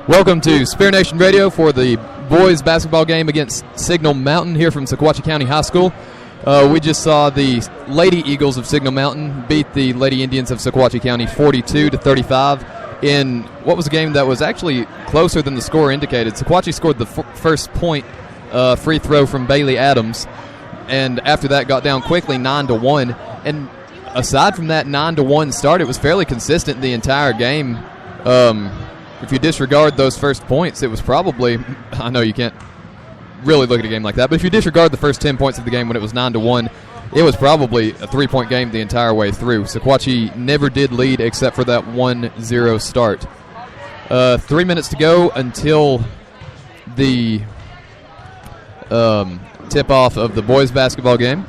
Welcome to Spear Nation Radio for the boys basketball game against Signal Mountain here from Sequatchie County High School. We just saw the Lady Eagles of Signal Mountain beat the Lady Indians of Sequatchie County 42-35 in what was a game that was actually closer than the score indicated. Sequatchie scored the first point free throw from Bailey Adams, and after that got down quickly 9-1. And aside from that 9-1 start, it was fairly consistent the entire game. If you disregard those first points, it was probably, I know you can't really look at a game like that, but if you disregard the first 10 points of the game when it was 9-1, it was probably a 3-point game the entire way through. Sequatchie never did lead except for that 1-0 start. 3 minutes to go until the tip-off of the boys basketball game.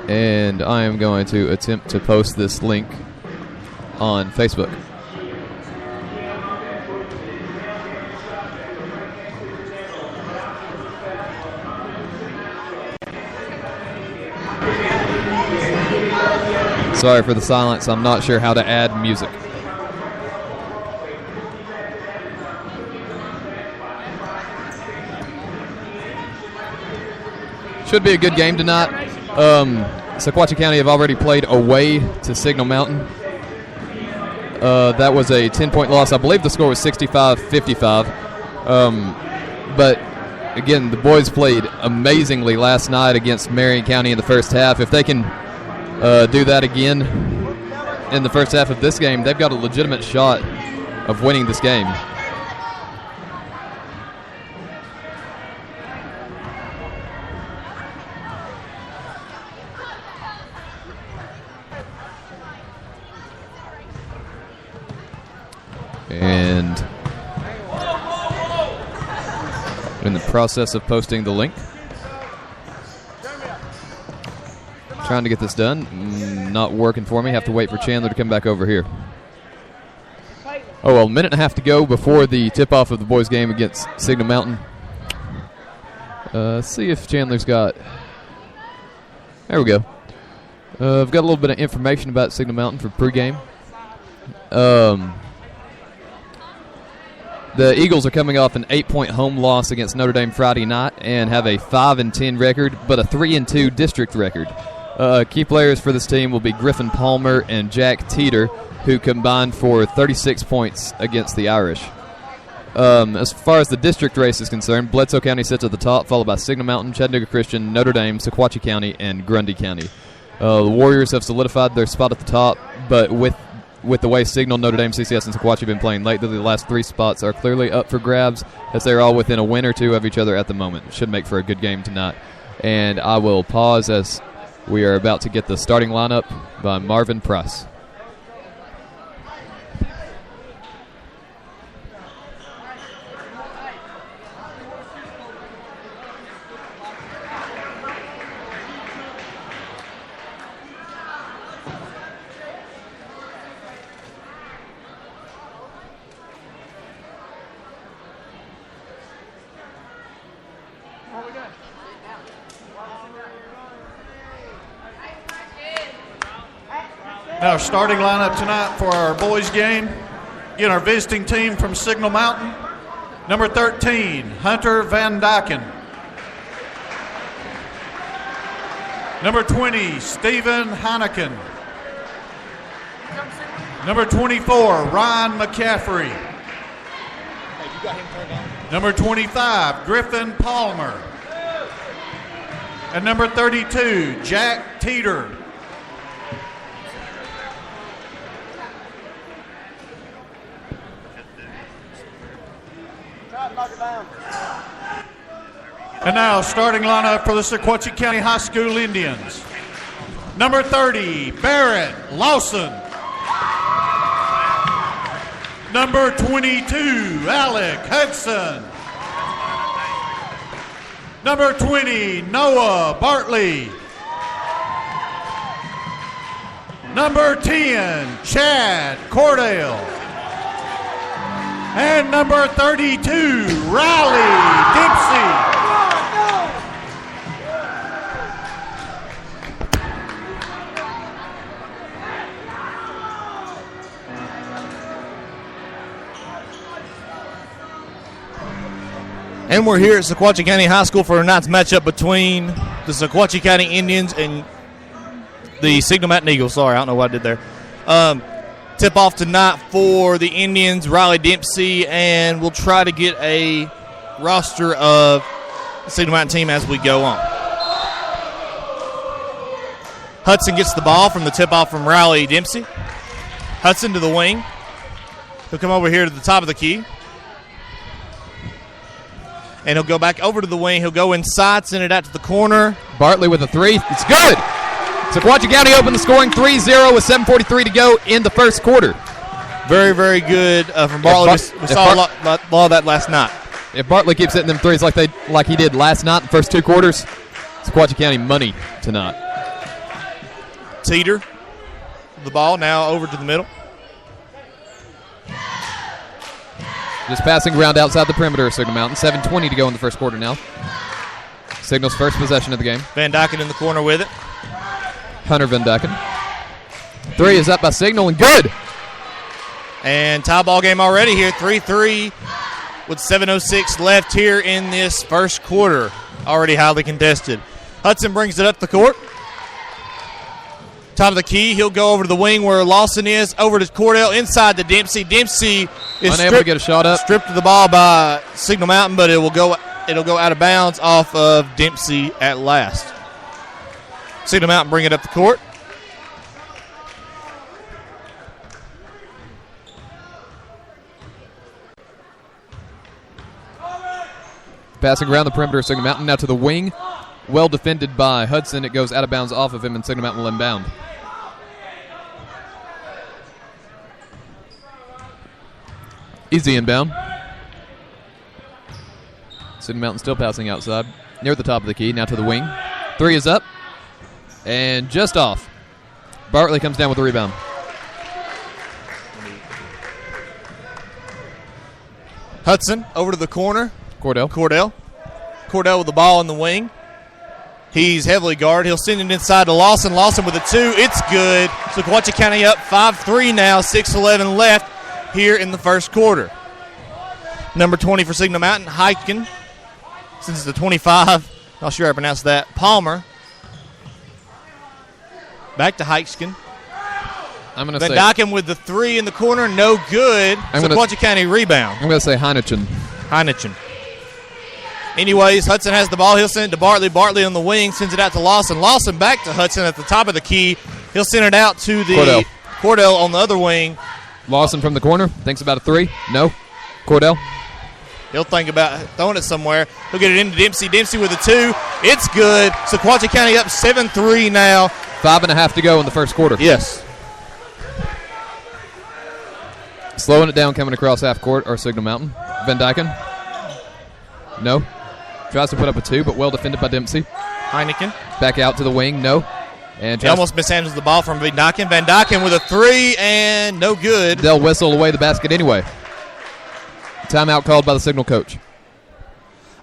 And I am going to attempt to post this link on Facebook. Sorry for the silence. I'm not sure how to add music. Should be a good game tonight. Sequatchie County have already played away to Signal Mountain. That was a 10-point loss. I believe the score was 65-55. But, again, the boys played amazingly last night against Marion County in the first half. If they can do that again in the first half of this game, they've got a legitimate shot of winning this game. And in the process of posting the link. Trying to get this done. Not working for me. Have to wait for Chandler to come back over here. Oh, well, a minute and a half to go before the tip-off of the boys' game against Signal Mountain. Let's see if Chandler's got... There we go. I've got a little bit of information about Signal Mountain for pregame. The Eagles are coming off an 8-point home loss against Notre Dame Friday night and have a 5-10 record, but a 3-2 district record. Key players for this team will be Griffin Palmer and Jack Teeter, who combined for 36 points against the Irish. As far as the district race is concerned, Bledsoe County sits at the top, followed by Signal Mountain, Chattanooga Christian, Notre Dame, Sequatchie County, and Grundy County. The Warriors have solidified their spot at the top, but with the way Signal, Notre Dame, CCS, and Sequatchie have been playing lately, the last three spots are clearly up for grabs, as they're all within a win or two of each other at the moment. Should make for a good game tonight. And I will pause as we are about to get the starting lineup by Marvin Price. Now, our starting lineup tonight for our boys' game. Again, our visiting team from Signal Mountain. Number 13, Hunter Van Dyken. Number 20, Stephen Heineken. Number 24, Ryan McCaffrey. Number 25, Griffin Palmer. And number 32, Jack Teeter. And now, starting lineup for the Sequatchie County High School Indians. Number 30, Barrett Lawson. Number 22, Alec Hudson. Number 20, Noah Bartley. Number 10, Chad Cordell. And number 32, Riley Dempsey. And we're here at Sequatchie County High School for tonight's matchup between the Sequatchie County Indians and the Signal Mountain Eagles. Sorry, I don't know what I did there. Tip-off tonight for the Indians, Riley Dempsey, and we'll try to get a roster of the Signal Mountain team as we go on. Hudson gets the ball from the tip-off from Riley Dempsey. Hudson to the wing. He'll come over here to the top of the key. And he'll go back over to the wing. He'll go inside, send it out to the corner. Bartley with a three. It's good. Sequatchie County opened the scoring 3-0 with 7:43 to go in the first quarter. Very, very good from Bartley. We saw a lot of that last night. If Bartley keeps hitting them threes like he did last night, the first two quarters, Sequatchie County money tonight. Teeter, the ball now over to the middle. Just passing around outside the perimeter of Signal Mountain. 7:20 to go in the first quarter now. Signal's first possession of the game. Van Dyken in the corner with it. Hunter Van Dyken. Three is up by Signal and good. And tie ball game already here. 3-3 with 7:06 left here in this first quarter. Already highly contested. Hudson brings it up the court. Top of the key. He'll go over to the wing where Lawson is. Over to Cordell inside to Dempsey. Dempsey is unable to get a shot up. Stripped of the ball by Signal Mountain, but it'll go out of bounds off of Dempsey at last. Signal Mountain bring it up the court. Passing around the perimeter of Signal Mountain now to the wing. Well defended by Hudson. It goes out of bounds off of him, and Signal Mountain will inbound. Easy inbound. Signal Mountain still passing outside. Near the top of the key. Now to the wing. Three is up. And just off. Bartley comes down with the rebound. Hudson over to the corner. Cordell with the ball in the wing. He's heavily guarded. He'll send it inside to Lawson. Lawson with a two. It's good. Sequatchie County up 5-3 now. 6:11 left here in the first quarter. Number 20 for Signal Mountain, Heiken. Since it's the 25, not sure I pronounced that. Palmer. Back to Heiken. I'm going to say Van Dyken with the three in the corner. No good. Sequatchie County rebound. I'm going to say Heineken. Anyways, Hudson has the ball. He'll send it to Bartley. Bartley on the wing sends it out to Lawson. Lawson back to Hudson at the top of the key. He'll send it out to the Cordell on the other wing. Lawson from the corner. Thinks about a three. No. Cordell. He'll think about throwing it somewhere. He'll get it into Dempsey. Dempsey with a two. It's good. Sequatchie County up 7-3 now. 5.5 to go in the first quarter. Yes. Slowing it down coming across half court or Signal Mountain. Van Dyken. No. Tries to put up a two, but well defended by Dempsey. Heineken. Back out to the wing. No. And he almost mishandles the ball from Van Dyken. Van Dyken with a three and no good. They'll whistle away the basket anyway. Timeout called by the Signal coach.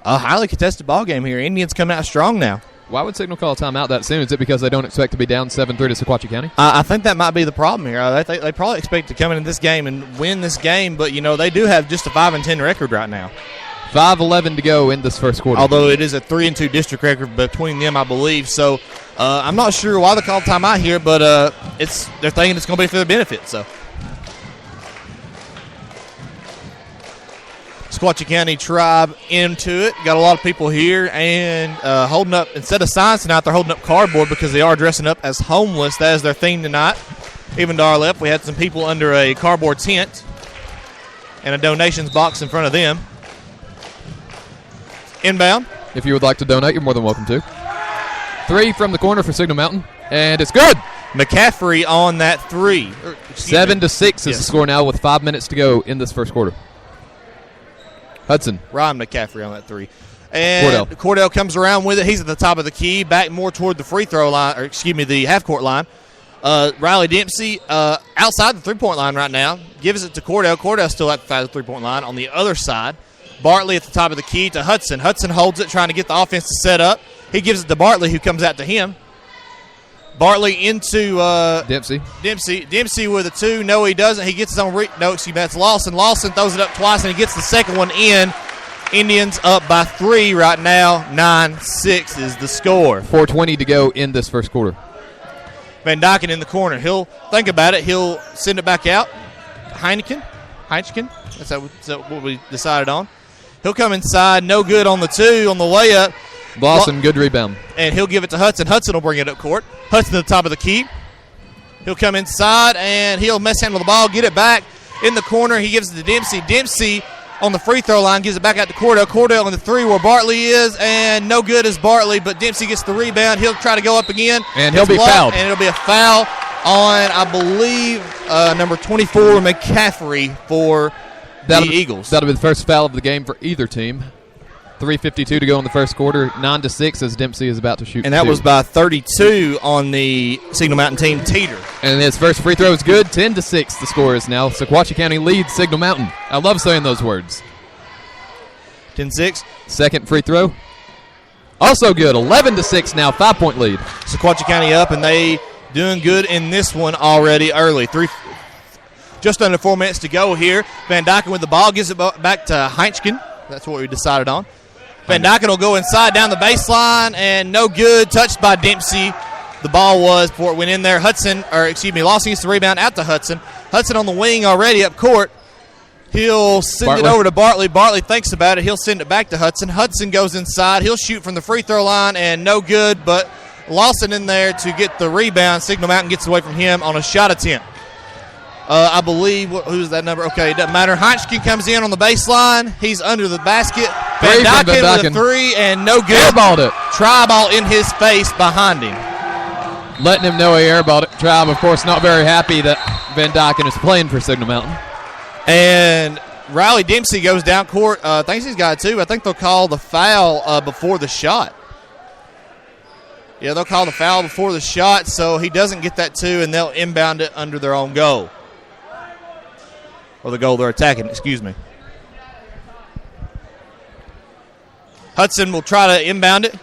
A highly contested ball game here. Indians coming out strong now. Why would Signal call a timeout that soon? Is it because they don't expect to be down 7-3 to Sequatchie County? I think that might be the problem here. They probably expect to come into this game and win this game, but, they do have just a 5-10 record right now. 5:11 to go in this first quarter. Although it is a 3-2 district record between them, I believe. So I'm not sure why they called timeout here, but they're thinking it's going to be for their benefit. So Sequatchie County Tribe into it. Got a lot of people here and holding up, instead of signs tonight, they're holding up cardboard because they are dressing up as homeless. That is their theme tonight. Even to our left, we had some people under a cardboard tent and a donations box in front of them. Inbound. If you would like to donate, you're more than welcome to. Three from the corner for Signal Mountain, and it's good. McCaffrey on that three. 7-6 is the score now with 5 minutes to go in this first quarter. Hudson. Ryan McCaffrey on that three. And Cordell comes around with it. He's at the top of the key, back more toward the free throw line, the half-court line. Riley Dempsey outside the three-point line right now. Gives it to Cordell. Cordell still at the three-point line on the other side. Bartley at the top of the key to Hudson. Hudson holds it, trying to get the offense to set up. He gives it to Bartley, who comes out to him. Bartley into Dempsey. Dempsey with a two. No, he doesn't. He gets his own that's Lawson. Lawson throws it up twice, and he gets the second one in. Indians up by 3 right now. 9-6 is the score. 4:20 to go in this first quarter. Van Dyken in the corner. He'll think about it. He'll send it back out. Heineken. That's what we decided on. He'll come inside. No good on the 2 on the layup. Lawson, good rebound. And he'll give it to Hudson. Hudson will bring it up court. Hudson to the top of the key. He'll come inside, and he'll mishandle the ball, get it back in the corner. He gives it to Dempsey. Dempsey on the free throw line gives it back out to Cordell. Cordell in the 3 where Bartley is, and no good is Bartley, but Dempsey gets the rebound. He'll try to go up again. And he'll be fouled. And it'll be a foul on, I believe, number 24, McCaffrey for the Eagles. That'll be the first foul of the game for either team. 3:52 to go in the first quarter. 9-6 as Dempsey is about to shoot. And that was by 32 on the Signal Mountain team, Teeter. And his first free throw is good. 10-6 the score is now. Sequatchie County leads Signal Mountain. I love saying those words. 10-6. Second free throw. Also good. 11-6 now. 5-point lead. Sequatchie County up, and they doing good in this one already early. Just under 4 minutes to go here. Van Dyken with the ball. Gives it back to Heineken. That's what we decided on. Van Dyken will go inside down the baseline, and no good. Touched by Dempsey. The ball was before it went in there. Lawson gets the rebound out to Hudson. Hudson on the wing already up court. He'll send it over to Bartley. Bartley thinks about it. He'll send it back to Hudson. Hudson goes inside. He'll shoot from the free throw line, and no good, but Lawson in there to get the rebound. Signal Mountain gets away from him on a shot attempt. I believe, who's that number? Okay, it doesn't matter. Heineken comes in on the baseline. He's under the basket. Van Dyken with a 3 and no good. Airballed it. Tri-ball in his face behind him. Letting him know he airballed it. Tribe, of course, not very happy that Van Dyken is playing for Signal Mountain. And Riley Dempsey goes down court. Thinks he's got 2. I think they'll call the foul before the shot. Yeah, they'll call the foul before the shot, so he doesn't get that 2, and they'll inbound it under their own goal. Or the goal they're attacking, excuse me. Hudson will try to inbound it.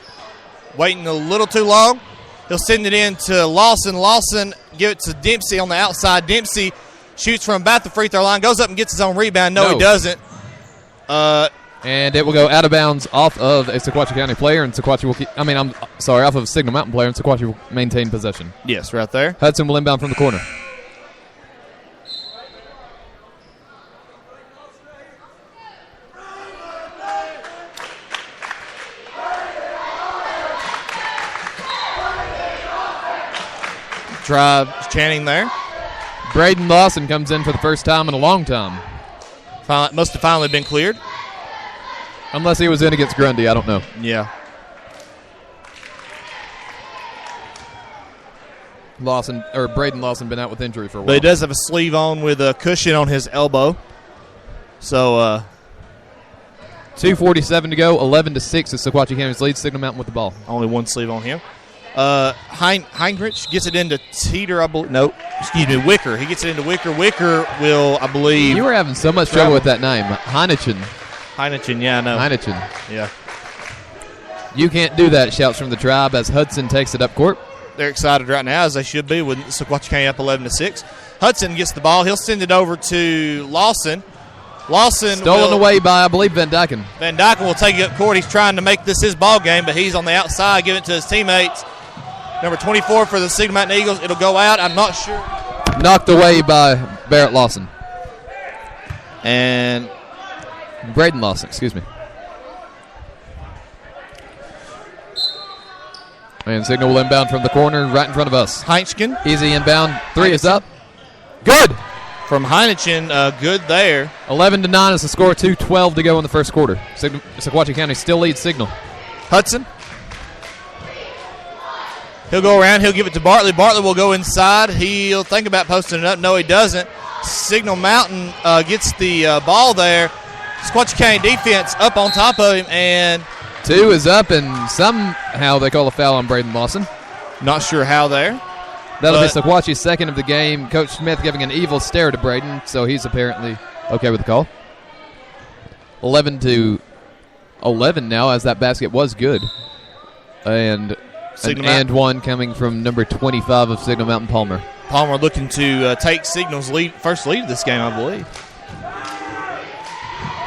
Waiting a little too long. He'll send it in to Lawson. Lawson give it to Dempsey on the outside. Dempsey shoots from about the free throw line. Goes up and gets his own rebound. No, he doesn't. And it will go out of bounds off of a Sequatchie County player, and Sequatchie will off of a Signal Mountain player, and Sequatchie will maintain possession. Yes, right there. Hudson will inbound from the corner. Drive chanting there. Braden Lawson comes in for the first time in a long time. Must have finally been cleared. Unless he was in against Grundy, I don't know. Yeah. Braden Lawson been out with injury for a while. But he does have a sleeve on with a cushion on his elbow. So 2:47 to go, 11-6 as Sequatchie County's lead. Signal Mountain with the ball. Only one sleeve on him. Heinrich gets it into Teeter, I believe. No, excuse me, Wicker. He gets it into Wicker. Wicker will, I believe. You were having so much trouble with that name. Heineken, yeah, I know. Heineken. Yeah. You can't do that, shouts from the Tribe as Hudson takes it up court. They're excited right now, as they should be, with Sequatchie County up 11-6. Hudson gets the ball. He'll send it over to Lawson. Stolen away by, I believe, Van Dyken. Van Dyken will take it up court. He's trying to make this his ball game, but he's on the outside, giving it to his teammates. Number 24 for the Signal Mountain Eagles. It'll go out. I'm not sure. Knocked away by Barrett Lawson. And Braden Lawson, excuse me. And Signal will inbound from the corner right in front of us. Heineken. Easy inbound. 3 is up. Good. From Heineken, good there. 11-9 is the score. 2:12 to go in the first quarter. Sequatchie County still leads Signal. Hudson. He'll go around. He'll give it to Bartley. Bartley will go inside. He'll think about posting it up. No, he doesn't. Signal Mountain gets the ball there. Sequatchie County defense up on top of him, and 2 is up, and somehow they call a foul on Braden Lawson. Not sure how there. That'll be Sequatchie's second of the game. Coach Smith giving an evil stare to Braden, so he's apparently okay with the call. 11-11 now, as that basket was good. And an one coming from number 25 of Signal Mountain, Palmer. Palmer looking to take Signal's first lead of this game, I believe.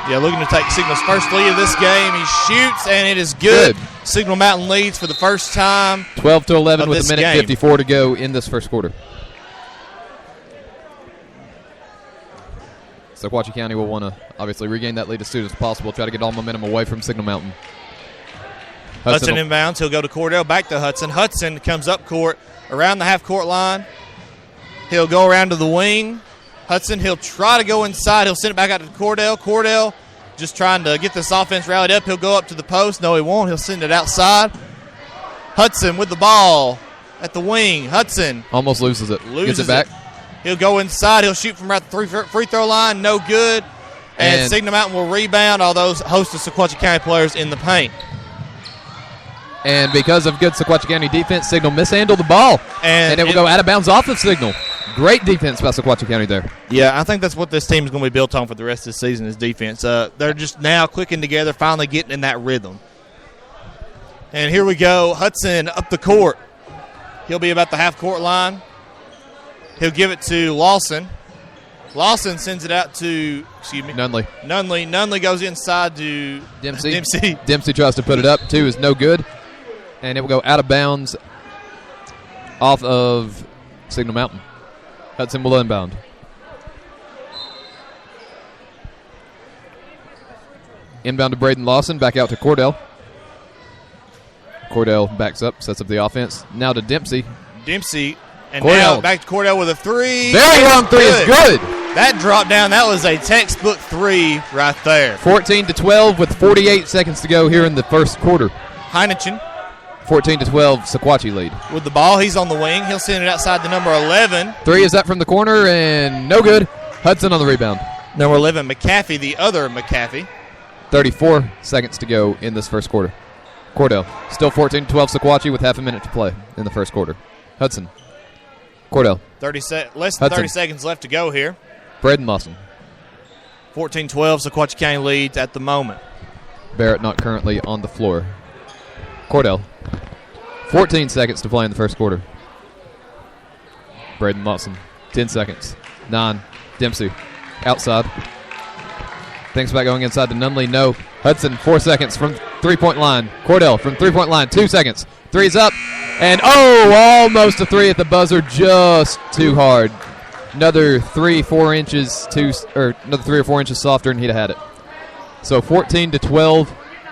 Yeah, looking to take Signal's first lead of this game. He shoots, and it is good. Signal Mountain leads for the first time. 12-11 with a minute 54 to go in this first quarter. Sequatchie County will want to obviously regain that lead as soon as possible, try to get all momentum away from Signal Mountain. Hudson inbounds. He'll go to Cordell, back to Hudson. Hudson comes up court, around the half-court line. He'll go around to the wing. Hudson, he'll try to go inside. He'll send it back out to Cordell. Cordell just trying to get this offense rallied up. He'll go up to the post. No, he won't. He'll send it outside. Hudson with the ball at the wing. Hudson. Almost loses it. Gets it back. He'll go inside. He'll shoot from right the free throw line. No good. And Signal Mountain will rebound all those host of Sequatchie County players in the paint. And because of good Sequatchie County defense, Signal mishandled the ball. And it will go out of bounds off of Signal. Great defense by Sequatchie County there. Yeah, I think that's what this team is going to be built on for the rest of the season is defense. They're just now clicking together, finally getting in that rhythm. And here we go. Hudson up the court. He'll be about the half-court line. He'll give it to Lawson. Lawson sends it out to, Nunley. Nunley goes inside to Dempsey. Dempsey tries to put it up. 2 is no good. And it will go out of bounds off of Signal Mountain. Hudson will inbound. Inbound to Braden Lawson. Back out to Cordell. Cordell backs up, sets up the offense. Now to Dempsey. And now back to Cordell with a 3. Very long 3 is good. That drop down, that was a textbook 3 right there. 14-12 with 48 seconds to go here in the first quarter. Heineken. 14-12, Sequatchie lead. With the ball, he's on the wing. He'll send it outside to number 11. 3 is up from the corner and no good. Hudson on the rebound. Number 11, McAfee, the other McAfee. 34 seconds to go in this first quarter. Cordell, still 14-12 Sequatchie with half a minute to play in the first quarter. Hudson. Cordell. Less than 30 seconds left to go here. Braden Lawson. 14-12, Sequatchie County leads at the moment. Barrett not currently on the floor. Cordell. 14 seconds to play in the first quarter. Braden Lawson. 10 seconds. 9. Dempsey. Outside. Thinks about going inside to Nunley. No. Hudson, 4 seconds from three-point line. Cordell from three-point line. 2 seconds. 3's up. And, almost a 3 at the buzzer. Just too hard. Another 3 or 4 inches softer, and he'd have had it. So 14-12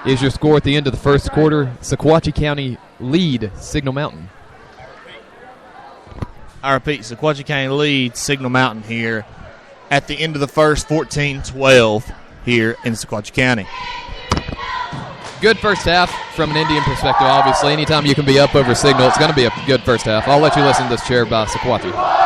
is your score at the end of the first quarter. Sequatchie County lead Signal Mountain. I repeat, Sequatchie County leads Signal Mountain here at the end of the first, 14-12 here in Sequatchie County. Good first half from an Indian perspective, obviously. Anytime you can be up over Signal, it's going to be a good first half. I'll let you listen to this chair by Sequatchie.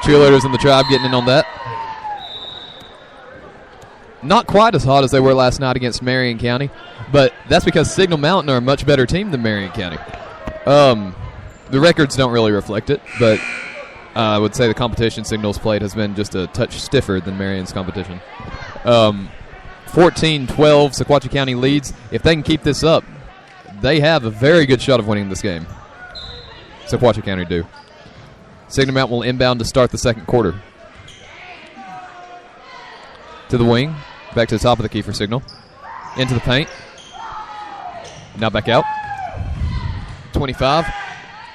Cheerleaders in the tribe getting in on that. Not quite as hot as they were last night against Marion County, but that's because Signal Mountain are a much better team than Marion County. The records don't really reflect it, but I would say the competition Signal's played has been just a touch stiffer than Marion's competition. 14-12, Sequatchie County leads. If they can keep this up, they have a very good shot of winning this game. Sequatchie County do. Signal Mountain will inbound to start the second quarter. To the wing. Back to the top of the key for Signal. Into the paint. Now back out. 25.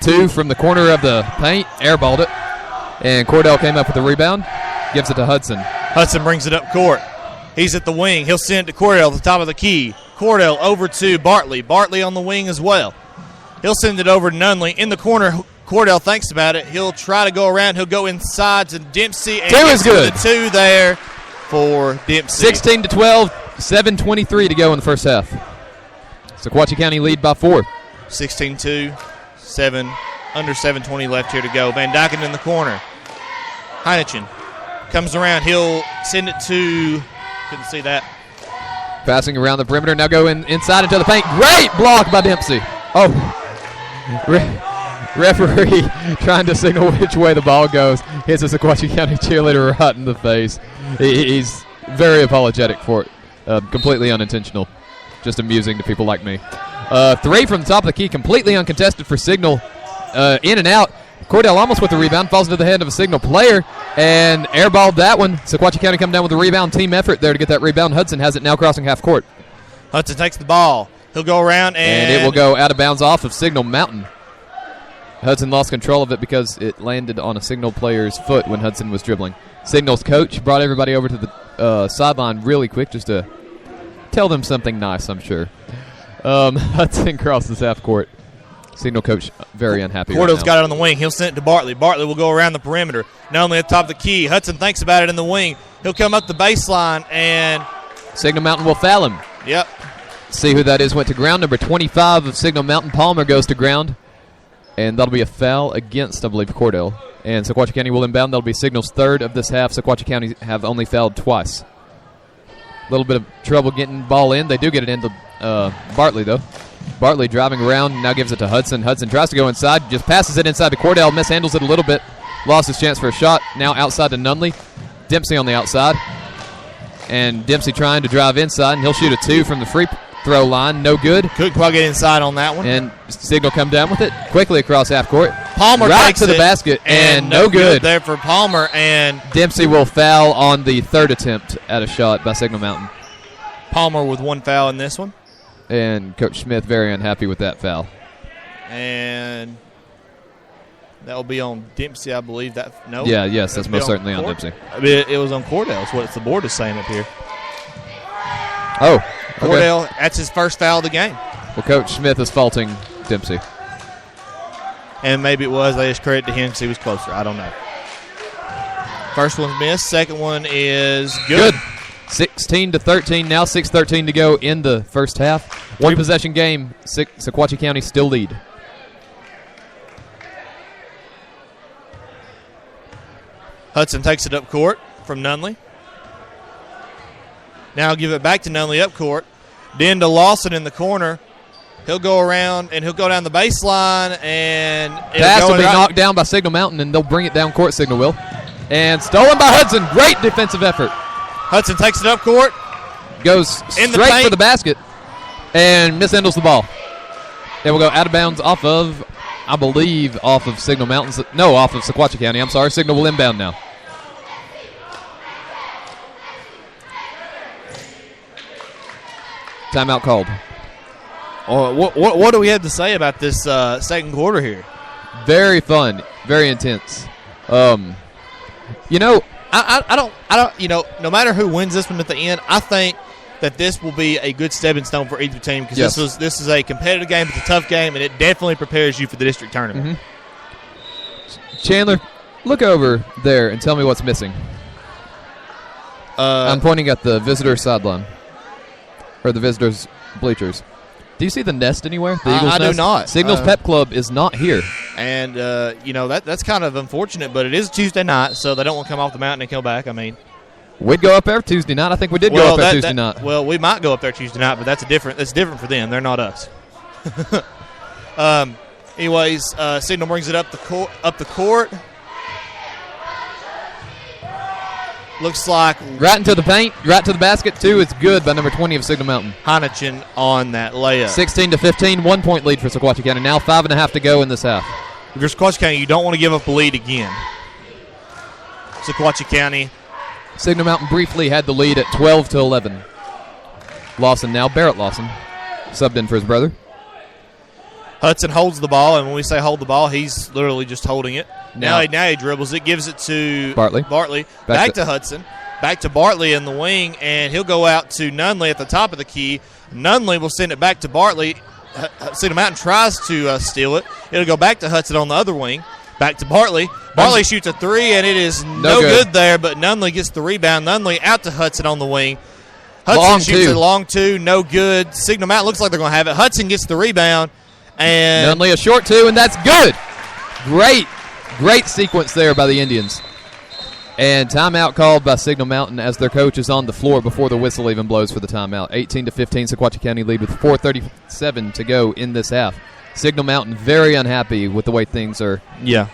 2 from the corner of the paint. Airballed it. And Cordell came up with the rebound. Gives it to Hudson. Hudson brings it up court. He's at the wing. He'll send it to Cordell at the top of the key. Cordell over to Bartley. Bartley on the wing as well. He'll send it over to Nunley. In the corner, Cordell thinks about it. He'll try to go around. He'll go inside to Dempsey. And 2 is good. The 2 there for Dempsey. 16-12, 7:23 to go in the first half. Sequatchie County lead by 4. 16-2, under 7:20 left here to go. Van Dyken in the corner. Heineken comes around. He'll send it to, couldn't see that. Passing around the perimeter. Now go inside into the paint. Great block by Dempsey. Referee trying to signal which way the ball goes. Hits a Sequatchie County cheerleader right in the face. He's very apologetic for it. Completely unintentional. Just amusing to people like me. 3 from the top of the key, completely uncontested for Signal. In and out. Cordell almost with the rebound, falls into the hand of a Signal player, and airballed that one. Sequatchie County come down with the rebound. Team effort there to get that rebound. Hudson has it now crossing half court. Hudson takes the ball. He'll go around, and it will go out of bounds off of Signal Mountain. Hudson lost control of it because it landed on a Signal player's foot when Hudson was dribbling. Signal's coach brought everybody over to the sideline really quick just to tell them something nice, I'm sure. Hudson crosses half court. Signal coach very unhappy. Cordell's got it on the wing. He'll send it to Bartley. Bartley will go around the perimeter. Not only at the top of the key. Hudson thinks about it in the wing. He'll come up the baseline, and Signal Mountain will foul him. Yep. See who that is. Went to ground. Number 25 of Signal Mountain, Palmer, goes to ground. And that'll be a foul against, I believe, Cordell. And Sequatchie County will inbound. That'll be Signal's third of this half. Sequatchie County have only fouled twice. A little bit of trouble getting the ball in. They do get it into Bartley, though. Bartley driving around, now gives it to Hudson. Hudson tries to go inside, just passes it inside to Cordell, mishandles it a little bit, lost his chance for a shot. Now outside to Nunley. Dempsey on the outside. And Dempsey trying to drive inside, and he'll shoot a 2 from the free throw line. No good. Couldn't quite get inside on that one. And Signal come down with it quickly across half court. Palmer right takes to the basket, and no good there for Palmer. And Dempsey will foul on the third attempt at a shot by Signal Mountain. Palmer with 1 foul in this one. And Coach Smith very unhappy with that foul. And that will be on Dempsey, I believe. Yes, that's most certainly on Dempsey. I mean, it was on Cordell. That's what the board is saying up here. Oh, okay. Cordell, that's his first foul of the game. Well, Coach Smith is faulting Dempsey. And maybe it was. They just credit to him because he was closer. I don't know. First one's missed. Second one is good. 16-13 now, 6:13 to go in the first half. One possession game, Sequatchie County still lead. Hudson takes it up court from Nunley. Now give it back to Nunley up court. Then to Lawson in the corner. He'll go around and he'll go down the baseline, and pass will be knocked down by Signal Mountain, and they'll bring it down court. Signal will. And stolen by Hudson. Great defensive effort. Hudson takes it up court. Goes straight for the basket and mishandles the ball. They will go out of bounds off of, I believe, off of Signal Mountain. No, off of Sequatchie County. I'm sorry. Signal will inbound now. Timeout called. What do we have to say about this second quarter here? Very fun. Very intense. I don't. No matter who wins this one at the end, I think that this will be a good stepping stone for either team because this is a competitive game, it's a tough game, and it definitely prepares you for the district tournament. Mm-hmm. Chandler, look over there and tell me what's missing. I'm pointing at the visitor sideline or the visitors' bleachers. Do you see the nest anywhere? The Eagles' I nest? do not. Signal's Pep Club is not here. And, that's kind of unfortunate, but it is Tuesday night, so they don't want to come off the mountain and come back. I mean, we'd go up there Tuesday night. I think we did go up there Tuesday night. Well, we might go up there Tuesday night, but that's different for them. They're not us. Anyways, Signal brings it up the court. Looks like right into the paint, right to the basket. 2 is good by number 20 of Signal Mountain. Heineken on that layup. 16-15, 1 point lead for Sequatchie County. Now 5.5 to go in this half. If you're Sequatchie County, you don't want to give up the lead again. Sequatchie County. Signal Mountain briefly had the lead at 12-11. Lawson now, Barrett Lawson, subbed in for his brother. Hudson holds the ball, and when we say hold the ball, he's literally just holding it. Now he dribbles it, gives it to Bartley. Back to Hudson. Back to Bartley in the wing, and he'll go out to Nunley at the top of the key. Nunley will send it back to Bartley. Signal Mountain tries to steal it. It'll go back to Hudson on the other wing. Back to Bartley. Bartley shoots a 3, and it is no good there, but Nunley gets the rebound. Nunley out to Hudson on the wing. Hudson shoots a long 2, no good. Signal Mountain looks like they're going to have it. Hudson gets the rebound. And Nunley a short 2, and that's good. Great sequence there by the Indians. And timeout called by Signal Mountain as their coach is on the floor before the whistle even blows for the timeout. 18-15, Sequatchie County lead with 4:37 to go in this half. Signal Mountain very unhappy with the way things are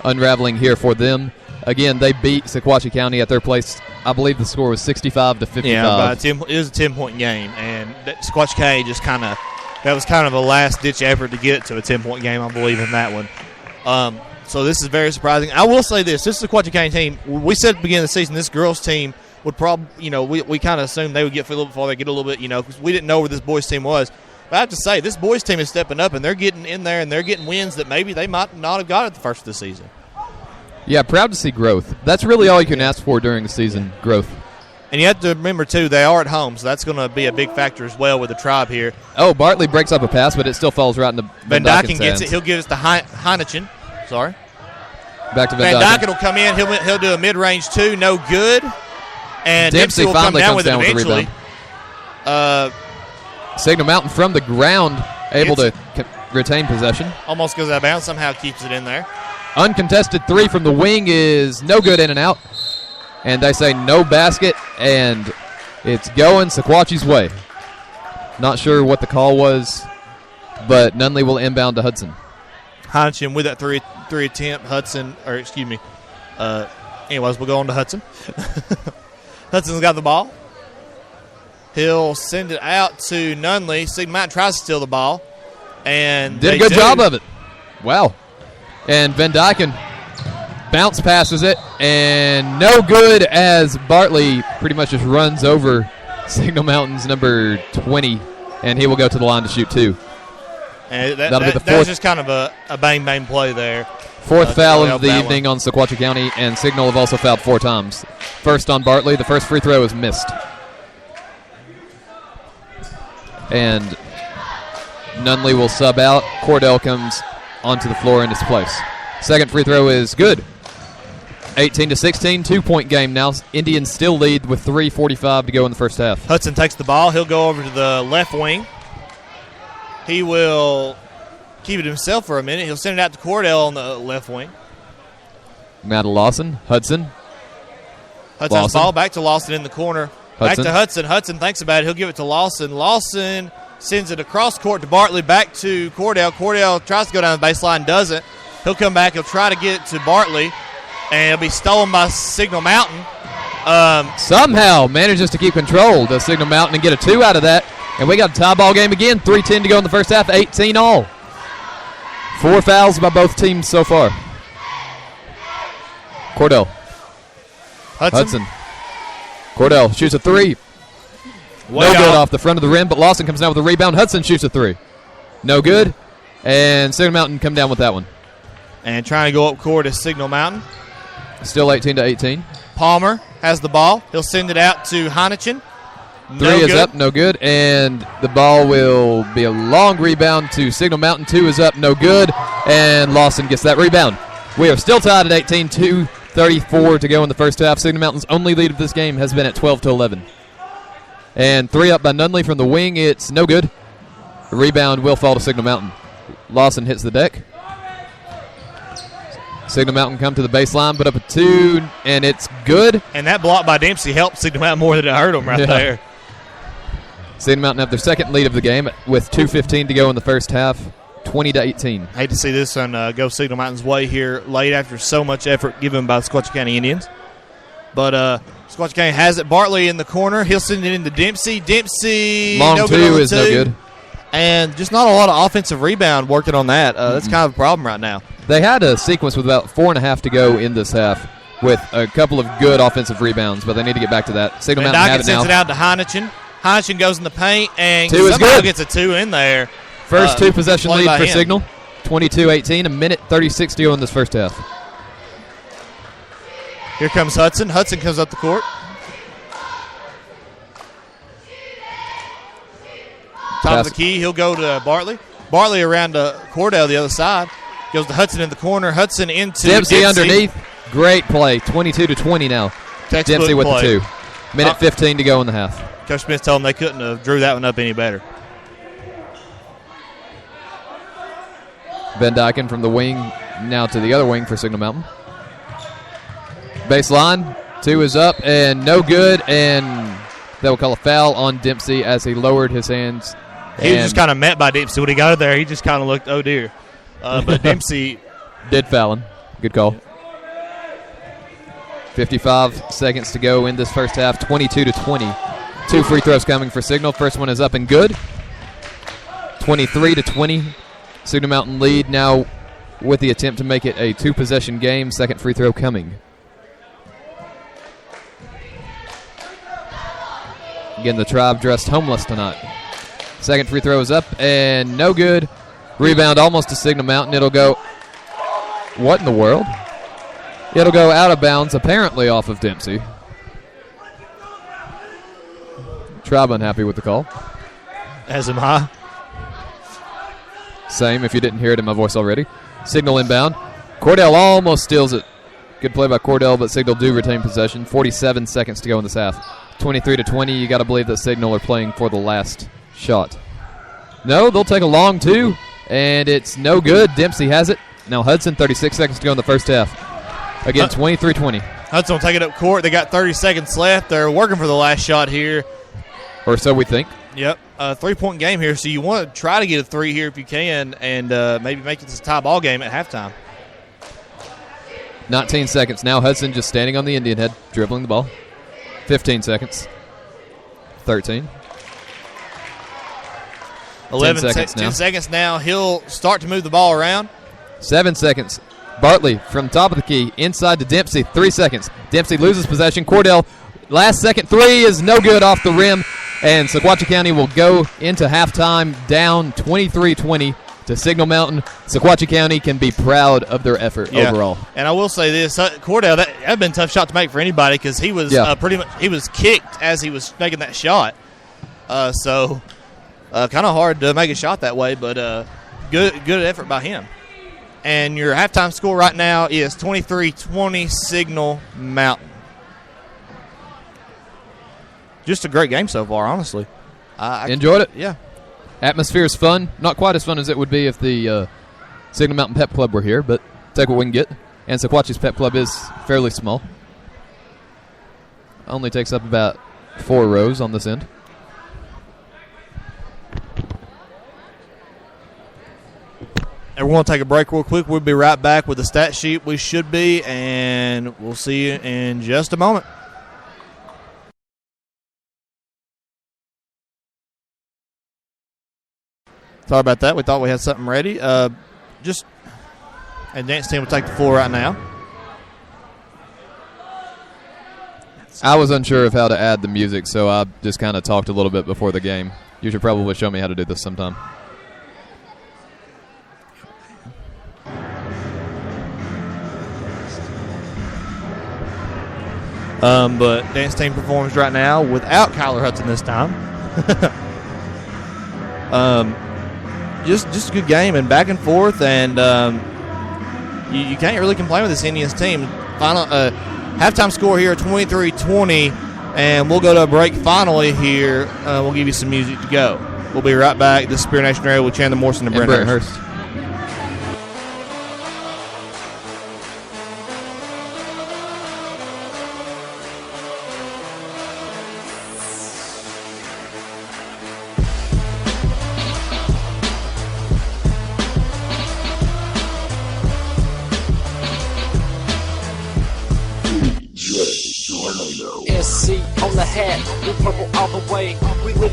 unraveling here for them. Again, they beat Sequatchie County at their place. I believe the score was 65-55. Yeah, it was a 10-point game, and Sequatchie County just that was kind of a last-ditch effort to get it to a 10-point game, I believe, in that one. So this is very surprising. I will say this is the Sequatchie County team. We said at the beginning of the season this girls' team would probably, we kind of assumed they would get a little before they get a little bit, because we didn't know where this boys' team was. But I have to say, this boys' team is stepping up, and they're getting in there, and they're getting wins that maybe they might not have got at the first of the season. Yeah, proud to see growth. That's really all you can ask for during the season, growth. And you have to remember, too, they are at home, so that's going to be a big factor as well with the Tribe here. Oh, Bartley breaks up a pass, but it still falls right into Van Dyken gets it. He'll give it to Heineken. Sorry. Back to Van Dyken will come in. He'll do a mid-range two, no good. And Dempsey will come down with it with eventually. Signal Mountain from the ground, able to retain possession. Almost goes out of bounds, somehow keeps it in there. Uncontested three from the wing is no good, in and out. And they say no basket, and it's going Sequatchie's way. Not sure what the call was, but Nunley will inbound to Hudson. Heineken with that three attempt. Anyways, we'll go on to Hudson. Hudson's got the ball. He'll send it out to Nunley. Signal Mountain tries to steal the ball. And did a good job of it. Wow. And Van Dyken bounce passes it, and no good as Bartley pretty much just runs over Signal Mountain's number 20, and he will go to the line to shoot two. And that'll be the fourth. That was just kind of a bang play there. Fourth foul of the evening on Sequatchie County, and Signal have also fouled 4 times. First on Bartley, the first free throw is missed. And Nunley will sub out. Cordell comes onto the floor in his place. Second free throw is good. 18-16, 2-point game now. Indians still lead with 3:45 to go in the first half. Hudson takes the ball. He'll go over to the left wing. He will keep it himself for a minute. He'll send it out to Cordell on the left wing. Matt Lawson. Hudson. Hudson has the ball back to Lawson in the corner. Back to Hudson. Hudson thinks about it. He'll give it to Lawson. Lawson sends it across court to Bartley, back to Cordell. Cordell tries to go down the baseline, doesn't. He'll come back. He'll try to get it to Bartley, and it'll be stolen by Signal Mountain. Somehow manages to keep control, does Signal Mountain, and get a 2 out of that. And we got a tie ball game again. 3:10 to go in the first half, 18 all. 4 fouls by both teams so far. Cordell. Hudson. Cordell shoots a 3. No good off the front of the rim, but Lawson comes down with a rebound. Hudson shoots a 3. No good. And Signal Mountain come down with that one. And trying to go up court is Signal Mountain. Still 18-18. Palmer has the ball. He'll send it out to Heineken. 3 is up, no good. And the ball will be a long rebound to Signal Mountain. 2 is up, no good. And Lawson gets that rebound. We are still tied at 18, 2:34 to go in the first half. Signal Mountain's only lead of this game has been at 12-11. And 3 up by Nunley from the wing. It's no good. The rebound will fall to Signal Mountain. Lawson hits the deck. Signal Mountain come to the baseline, but up a 2, and it's good. And that block by Dempsey helped Signal Mountain more than it hurt them there. Signal Mountain have their second lead of the game with 2:15 to go in the first half, 20-18. Hate to see this one go Signal Mountain's way here late after so much effort given by the Sequatchie County Indians. But Sequatchie County has it. Bartley in the corner. He'll send it into Dempsey. Dempsey. Long no 2 is no good. And just not a lot of offensive rebound working on that. That's kind of a problem right now. They had a sequence with about 4.5 to go in this half with a couple of good offensive rebounds, but they need to get back to that. Signal Mountain have it now. Sends it out to Heineken. Heineken goes in the paint, and 2 is good. Gets a 2 in there. First 2 possession lead for Signal. 22-18, a minute 36 to go in this first half. Here comes Hudson. Hudson comes up the court. Top of the key, he'll go to Bartley. Bartley around to Cordell the other side. Goes to Hudson in the corner. Hudson into Dempsey underneath. Great play. 22-20 now. Dempsey with the 2. Minute 15 to go in the half. Coach Smith told them they couldn't have drew that one up any better. Van Dyken from the wing now to the other wing for Signal Mountain. Baseline. 2 is up and no good, and they will call a foul on Dempsey as he lowered his hands. He was just kind of met by Dempsey. When he got there, he just kind of looked, oh, dear. But Dempsey did foul him. Good call. 55 seconds to go in this first half, 22-20. 2 free throws coming for Signal. First one is up and good. 23-20. Signal Mountain lead now with the attempt to make it a 2-possession game. Second free throw coming. Again, the Tribe dressed homeless tonight. Second free throw is up and no good. Rebound almost to Signal Mountain. It'll go. What in the world? It'll go out of bounds, apparently off of Dempsey. Tribe unhappy with the call. As am I. Same, if you didn't hear it in my voice already. Signal inbound. Cordell almost steals it. Good play by Cordell, but Signal do retain possession. 47 seconds to go in this half. 23-20. You got to believe that Signal are playing for the last shot. No, they'll take a long two, and it's no good. Dempsey has it. Now Hudson, 36 seconds to go in the first half. Again, 23-20. Hudson will take it up court. They got 30 seconds left. They're working for the last shot here. Or so we think. Yep, a 3-point game here, so you want to try to get a 3 here if you can and maybe make it a tie ball game at halftime. 19 seconds. Now Hudson just standing on the Indian head, dribbling the ball. 15 seconds. 13. 11 seconds now. 10 seconds now. He'll start to move the ball around. 7 seconds. Bartley from top of the key, inside to Dempsey. 3 seconds. Dempsey loses possession. Cordell, last second 3 is no good off the rim. And Sequatchie County will go into halftime down 23-20 to Signal Mountain. Sequatchie County can be proud of their effort overall. And I will say this, Cordell, that had been a tough shot to make for anybody because he was pretty much he was kicked as he was making that shot. So kind of hard to make a shot that way, but good effort by him. And your halftime score right now is 23-20 Signal Mountain. Just a great game so far, honestly. Enjoyed it? Yeah. Atmosphere is fun. Not quite as fun as it would be if the Signal Mountain Pep Club were here, but take what we can get. And Sequatchie's Pep Club is fairly small. Only takes up about 4 rows on this end. And we're going to take a break real quick. We'll be right back with the stat sheet we should be, and we'll see you in just a moment. Sorry about that. We thought we had something ready. And dance team will take the floor right now. I was unsure of how to add the music, so I just kind of talked a little bit before the game. You should probably show me how to do this sometime. But dance team performs right now without Kyler Hudson this time. Just a good game and back and forth, and you can't really complain with this Indians team. Final halftime score here, 23-20, and we'll go to a break finally here. We'll give you some music to go. We'll be right back. This is Spirit Nation Radio with Chandler Morrison and Brent Hurst.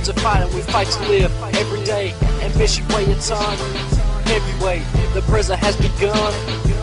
To fight and we fight to live every day. Ambition weigh a ton, heavyweight. The prison has begun.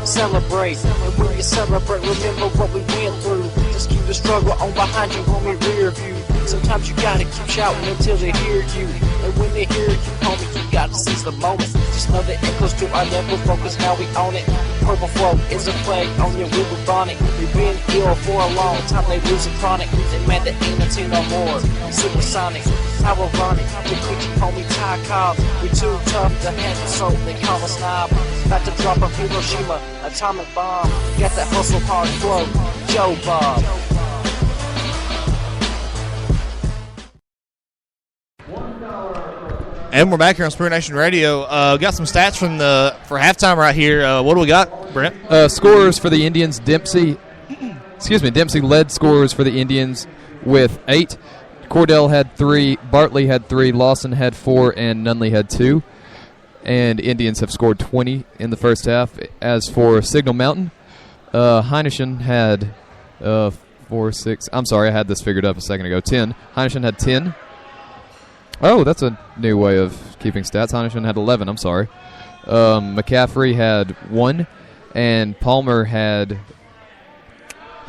Celebrate, and when you celebrate, remember what we went through. Just keep the struggle on behind you, homie, rear view. Sometimes you gotta keep shouting until they hear you. And when they hear you, homie, you gotta seize the moment. Just know that it goes to our level, focus, now we own it. Purple flow is a flag on your blue bonnet. We've been ill for a long time, they losing chronic. They mad that ain't until no more. Supersonic, how ironic. We quick, homie, tie cops. We too tough to handle, so they call us snob. About to drop a Hiroshima atomic bomb. Got that hustle hard flow, Joe Bob. And we're back here on Spirit Nation Radio. Got some stats for halftime right here. What do we got, Brent? Scorers for the Indians, Dempsey led scorers for the Indians with 8. Cordell had 3, Bartley had 3, Lawson had 4, and Nunley had 2. and Indians have scored 20 in the first half. As for Signal Mountain, Heineken had 4, 6. I'm sorry, I had this figured up a second ago. 10. Heineken had 10. Oh, that's a new way of keeping stats. Heineken had 11. I'm sorry. McCaffrey had 1, and Palmer had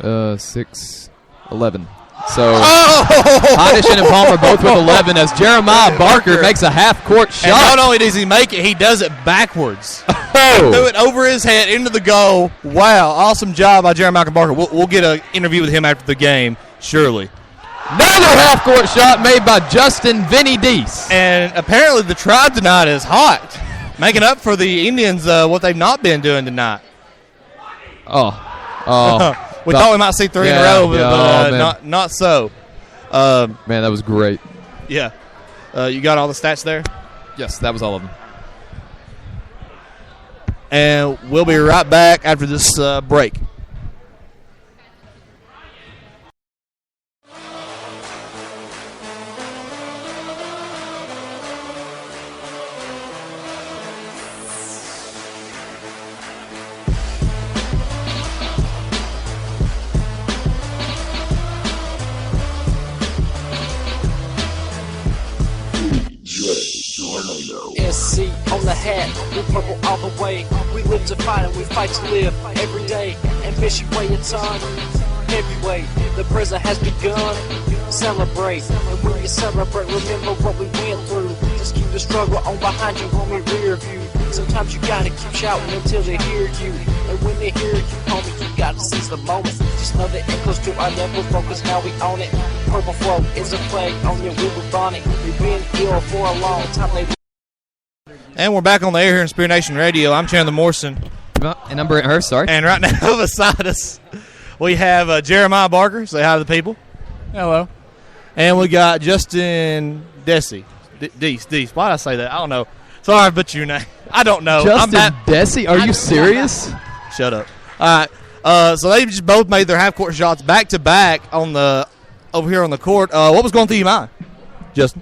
6, 11. So Heineken and Palmer both with 11 as Jeremiah Barker makes a half-court shot. And not only does he make it, he does it backwards. Threw it over his head into the goal. Wow, awesome job by Jeremiah Barker. We'll get an interview with him after the game, surely. Another half-court shot made by Justin Vinny Deese. And apparently the Tribe tonight is hot, making up for the Indians what they've not been doing tonight. We thought we might see 3 in a row, but not so. Man, that was great. Yeah. You got all the stats there? Yes, that was all of them. And we'll be right back after this break. SC on the hat, we purple all the way. We live to fight and we fight to live every day. Ambition way it's on, heavyweight. The prison has begun. Celebrate, and when you celebrate, remember what we went through. Just keep the struggle on behind you, homie, rear view. Sometimes you gotta keep shouting until they hear you. And when they hear you, homie, you gotta seize the moment. Just know that it goes to our level, focus, now we own it. Purple flow is a plague on your we were on it. We've been ill for a long time. And we're back on the air here in Spirit Nation Radio. I'm Chandler Morrison. And I'm Brent Hurst, sorry. And right now beside us, we have Jeremiah Barker. Say hi to the people. Hello. And we got Justin Desi. Deese. Why did I say that? I don't know. Sorry, but your name. I don't know. Justin Desi? Are you serious? Shut up. All right. So they just both made their half-court shots back-to-back over here on the court. What was going through your mind, Justin?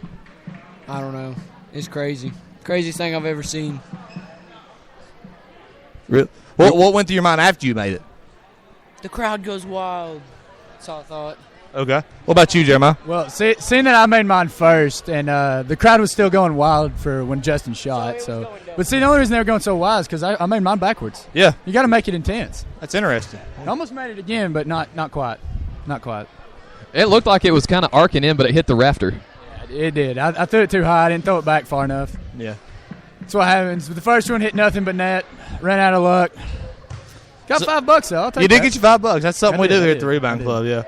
I don't know. It's crazy. Craziest thing I've ever seen. Really? What went through your mind after you made it? The crowd goes wild. That's all I thought. Okay. What about you, Jeremiah? Well, seeing that I made mine first, and the crowd was still going wild for when Justin shot. But see, the only reason they were going so wild is because I made mine backwards. Yeah. You got to make it intense. That's interesting. I almost made it again, but not quite. Not quite. It looked like it was kind of arcing in, but it hit the rafter. It did. I threw it too high. I didn't throw it back far enough. Yeah. That's what happens. The first one hit nothing but net. Ran out of luck. Got $5 though. I'll take you did that. get your $5. That's something we do here at the Rebound Club. Yeah.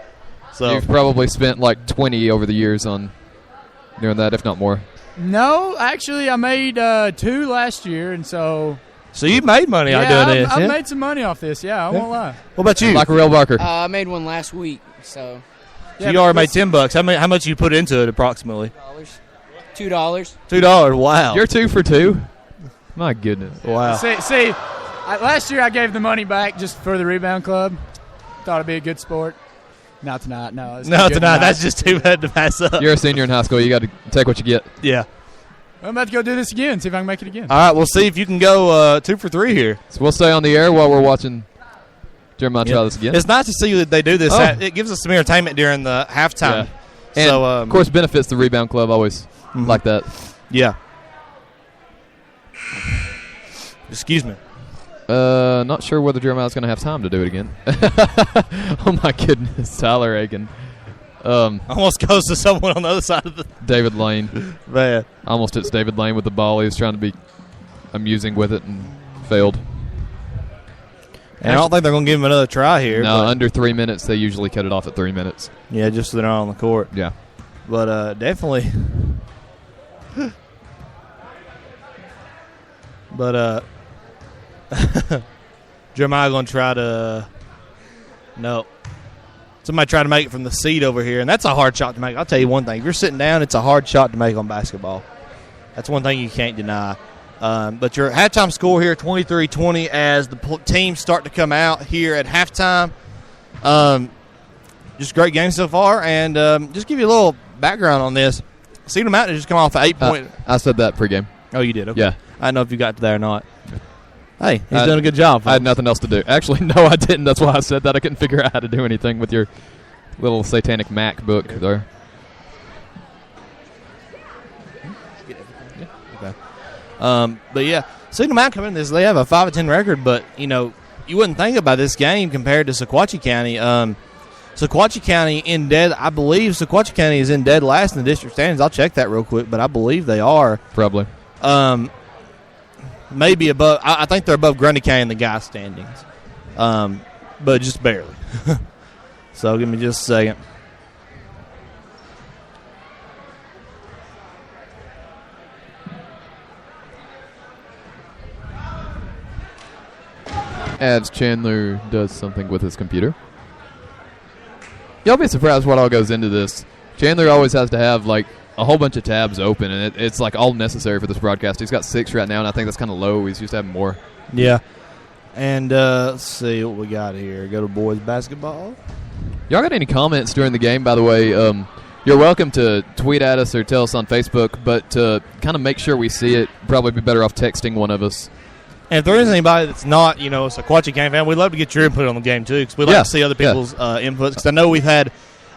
So you've probably spent like 20 over the years on doing that, if not more. No, actually, I made 2 last year, and so. So you made money on doing this? I've made some money off this. Yeah, I won't lie. What about you? Like a real Barker. I made one last week, so. So you already made $10. How much you put into it approximately? $2. $2. Wow. You're 2 for 2. My goodness. Wow. See, last year I gave the money back just for the Rebound Club. Thought it'd be a good sport. Not tonight. No. Tonight. That's just too bad to pass up. You're a senior in high school. You got to take what you get. Yeah. I'm about to go do this again. See if I can make it again. All right. We'll see if you can go 2 for 3 here. So we'll stay on the air while we're watching Jeremiah try this again. It's nice to see that they do this. It gives us some entertainment during the halftime. Yeah. And, so, of course, benefits the Rebound Club always like that. Yeah. Excuse me. Not sure whether Jeremiah's going to have time to do it again. Oh, my goodness. Tyler Aiken. Almost goes to someone on the other side of the... David Lane. Man. Almost hits David Lane with the ball. He was trying to be amusing with it and failed. And I don't think they're going to give him another try here. No, under 3 minutes. They usually cut it off at 3 minutes. Yeah, just so they're not on the court. Yeah. But definitely... But Jeremiah going to try to no. Somebody try to make it from the seat over here, and that's a hard shot to make. I'll tell you one thing. If you're sitting down, it's a hard shot to make on basketball. That's one thing you can't deny. But your halftime score here, 23-20, as the teams start to come out here at halftime. Just a great game so far, and just give you a little background on this. Signal Mountain just come off an 8-point. I said that pregame. Oh, you did? Okay. Yeah. I don't know if you got to there or not. Hey, he's done a good job. I had nothing else to do. Actually, no, I didn't. That's why I said that. I couldn't figure out how to do anything with your little satanic Mac book there. But yeah, Signal Mountain coming in this, they have a 5-10 record, but you wouldn't think about this game compared to Sequatchie County. Sequatchie County in dead. I believe Sequatchie County is in dead last in the district standings. I'll check that real quick, but I believe they are probably. Maybe above. I think they're above Grundy County in the guy standings, but just barely. So give me just a second. As Chandler does something with his computer. Y'all be surprised what all goes into this. Chandler always has to have like a whole bunch of tabs open, and it's like all necessary for this broadcast. He's got 6 right now, and I think that's kind of low. He's used to having more. Yeah. And let's see what we got here. Go to boys basketball. Y'all got any comments during the game, by the way? You're welcome to tweet at us or tell us on Facebook, but to kind of make sure we see it, probably be better off texting one of us. And if there is anybody that's not, a Sequatchie County fan, we'd love to get your input on the game, too, because we'd like to see other people's inputs. Because I know we've had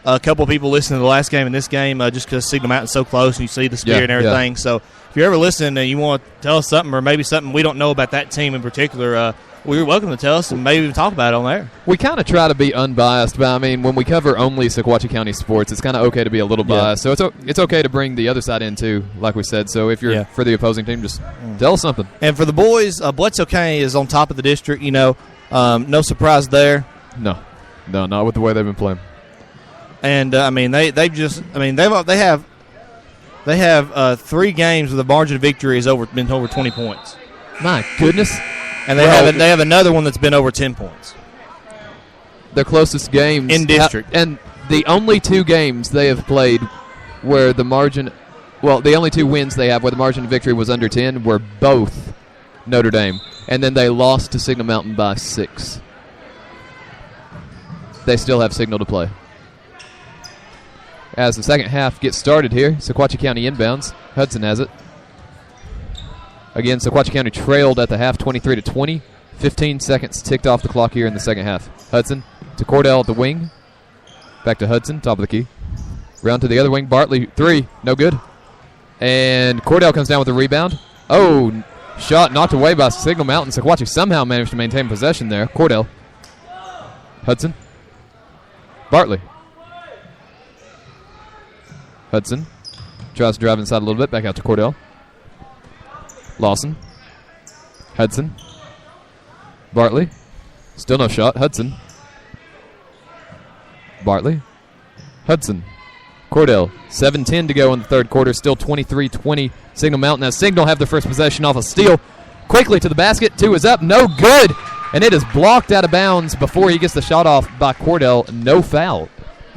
a couple of people listen to the last game and this game just because Signal Mountain's so close and you see the spirit and everything. So if you're ever listening and you want to tell us something or maybe something we don't know about that team in particular, you're welcome to tell us and maybe even talk about it on there. We kind of try to be unbiased, but I mean, when we cover only Sequatchie County sports, it's kind of okay to be a little biased. So it's okay to bring the other side in too, like we said. So if you're for the opposing team, just tell us something. And for the boys, Bledsoe County is on top of the district. No surprise there. No, not with the way they've been playing. And they have 3 games where the margin of victory has been over 20 points. My goodness. And they have another one that's been over 10 points. Their closest games in district. And the only 2 games they have played where the margin, the only 2 wins they have where the margin of victory was under 10 were both Notre Dame. And then they lost to Signal Mountain by 6. They still have Signal to play. As the second half gets started here, Sequatchie County inbounds. Hudson has it. Again, Sequatchie County trailed at the half 23-20. 15 seconds ticked off the clock here in the second half. Hudson to Cordell at the wing. Back to Hudson, top of the key. Round to the other wing. Bartley, 3, no good. And Cordell comes down with the rebound. Oh, shot knocked away by Signal Mountain. Sequatchie somehow managed to maintain possession there. Cordell. Hudson. Bartley. Hudson tries to drive inside a little bit. Back out to Cordell. Lawson. Hudson. Bartley. Still no shot. Hudson. Bartley. Hudson. Cordell. 7:10 to go in the third quarter. Still 23-20. Signal Mountain as Signal have their first possession off a steal. Quickly to the basket. 2 is up. No good. And it is blocked out of bounds before he gets the shot off by Cordell. No foul.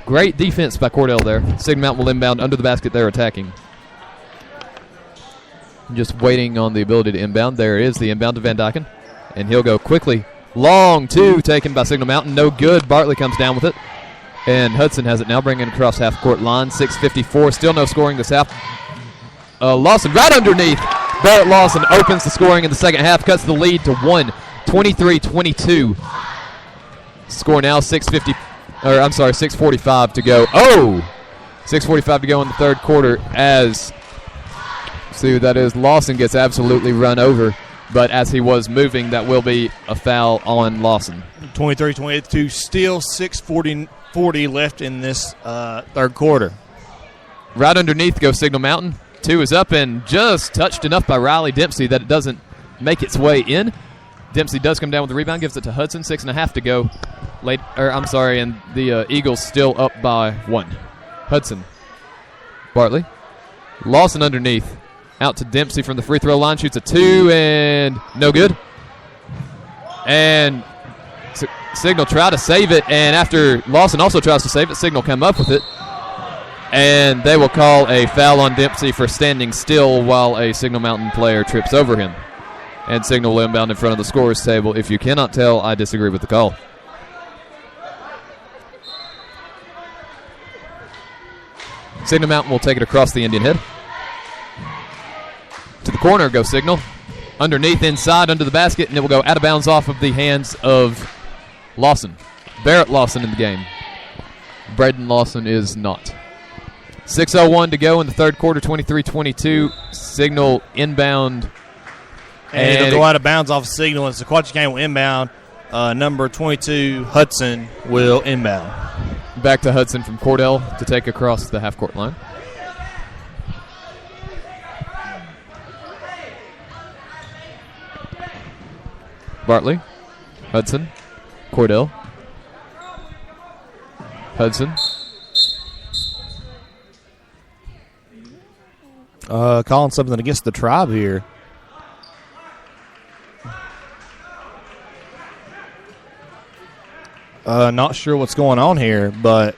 Great defense by Cordell there. Signal Mountain will inbound under the basket. They're attacking. Just waiting on the ability to inbound. There is the inbound to Van Dyken. And he'll go quickly. Long 2 taken by Signal Mountain. No good. Bartley comes down with it. And Hudson has it now, bringing it across half-court line. 6:54. Still no scoring this half. Lawson right underneath. Barrett Lawson opens the scoring in the second half. Cuts the lead to 1. 23-22. Score now 6:45 to go. 6:45 to go in the third quarter as... See who that is. Lawson gets absolutely run over, but as he was moving, that will be a foul on Lawson. 23-22, still 6:40 left in this third quarter. Right underneath goes Signal Mountain. 2 is up and just touched enough by Riley Dempsey that it doesn't make its way in. Dempsey does come down with the rebound, gives it to Hudson. 6.5 to go. And the Eagles still up by 1. Hudson. Bartley. Lawson underneath. Out to Dempsey from the free throw line. Shoots a 2 and no good. And Signal try to save it. And after Lawson also tries to save it, Signal come up with it. And they will call a foul on Dempsey for standing still while a Signal Mountain player trips over him. And Signal will inbound in front of the scorer's table. If you cannot tell, I disagree with the call. Signal Mountain will take it across the Indian head. To the corner goes Signal. underneath, inside, under the basket, and it will go out of bounds off of the hands of Lawson. Barrett Lawson in the game. Braden Lawson is not. 6:01 to go in the third quarter, 23-22. Signal inbound. And it'll go out of bounds off Signal, and Sequatchie County will inbound. Number 22, Hudson, will inbound. Back to Hudson from Cordell to take across the half-court line. Bartley, Hudson, Cordell, Hudson. Calling something against the Tribe here. Not sure what's going on here, but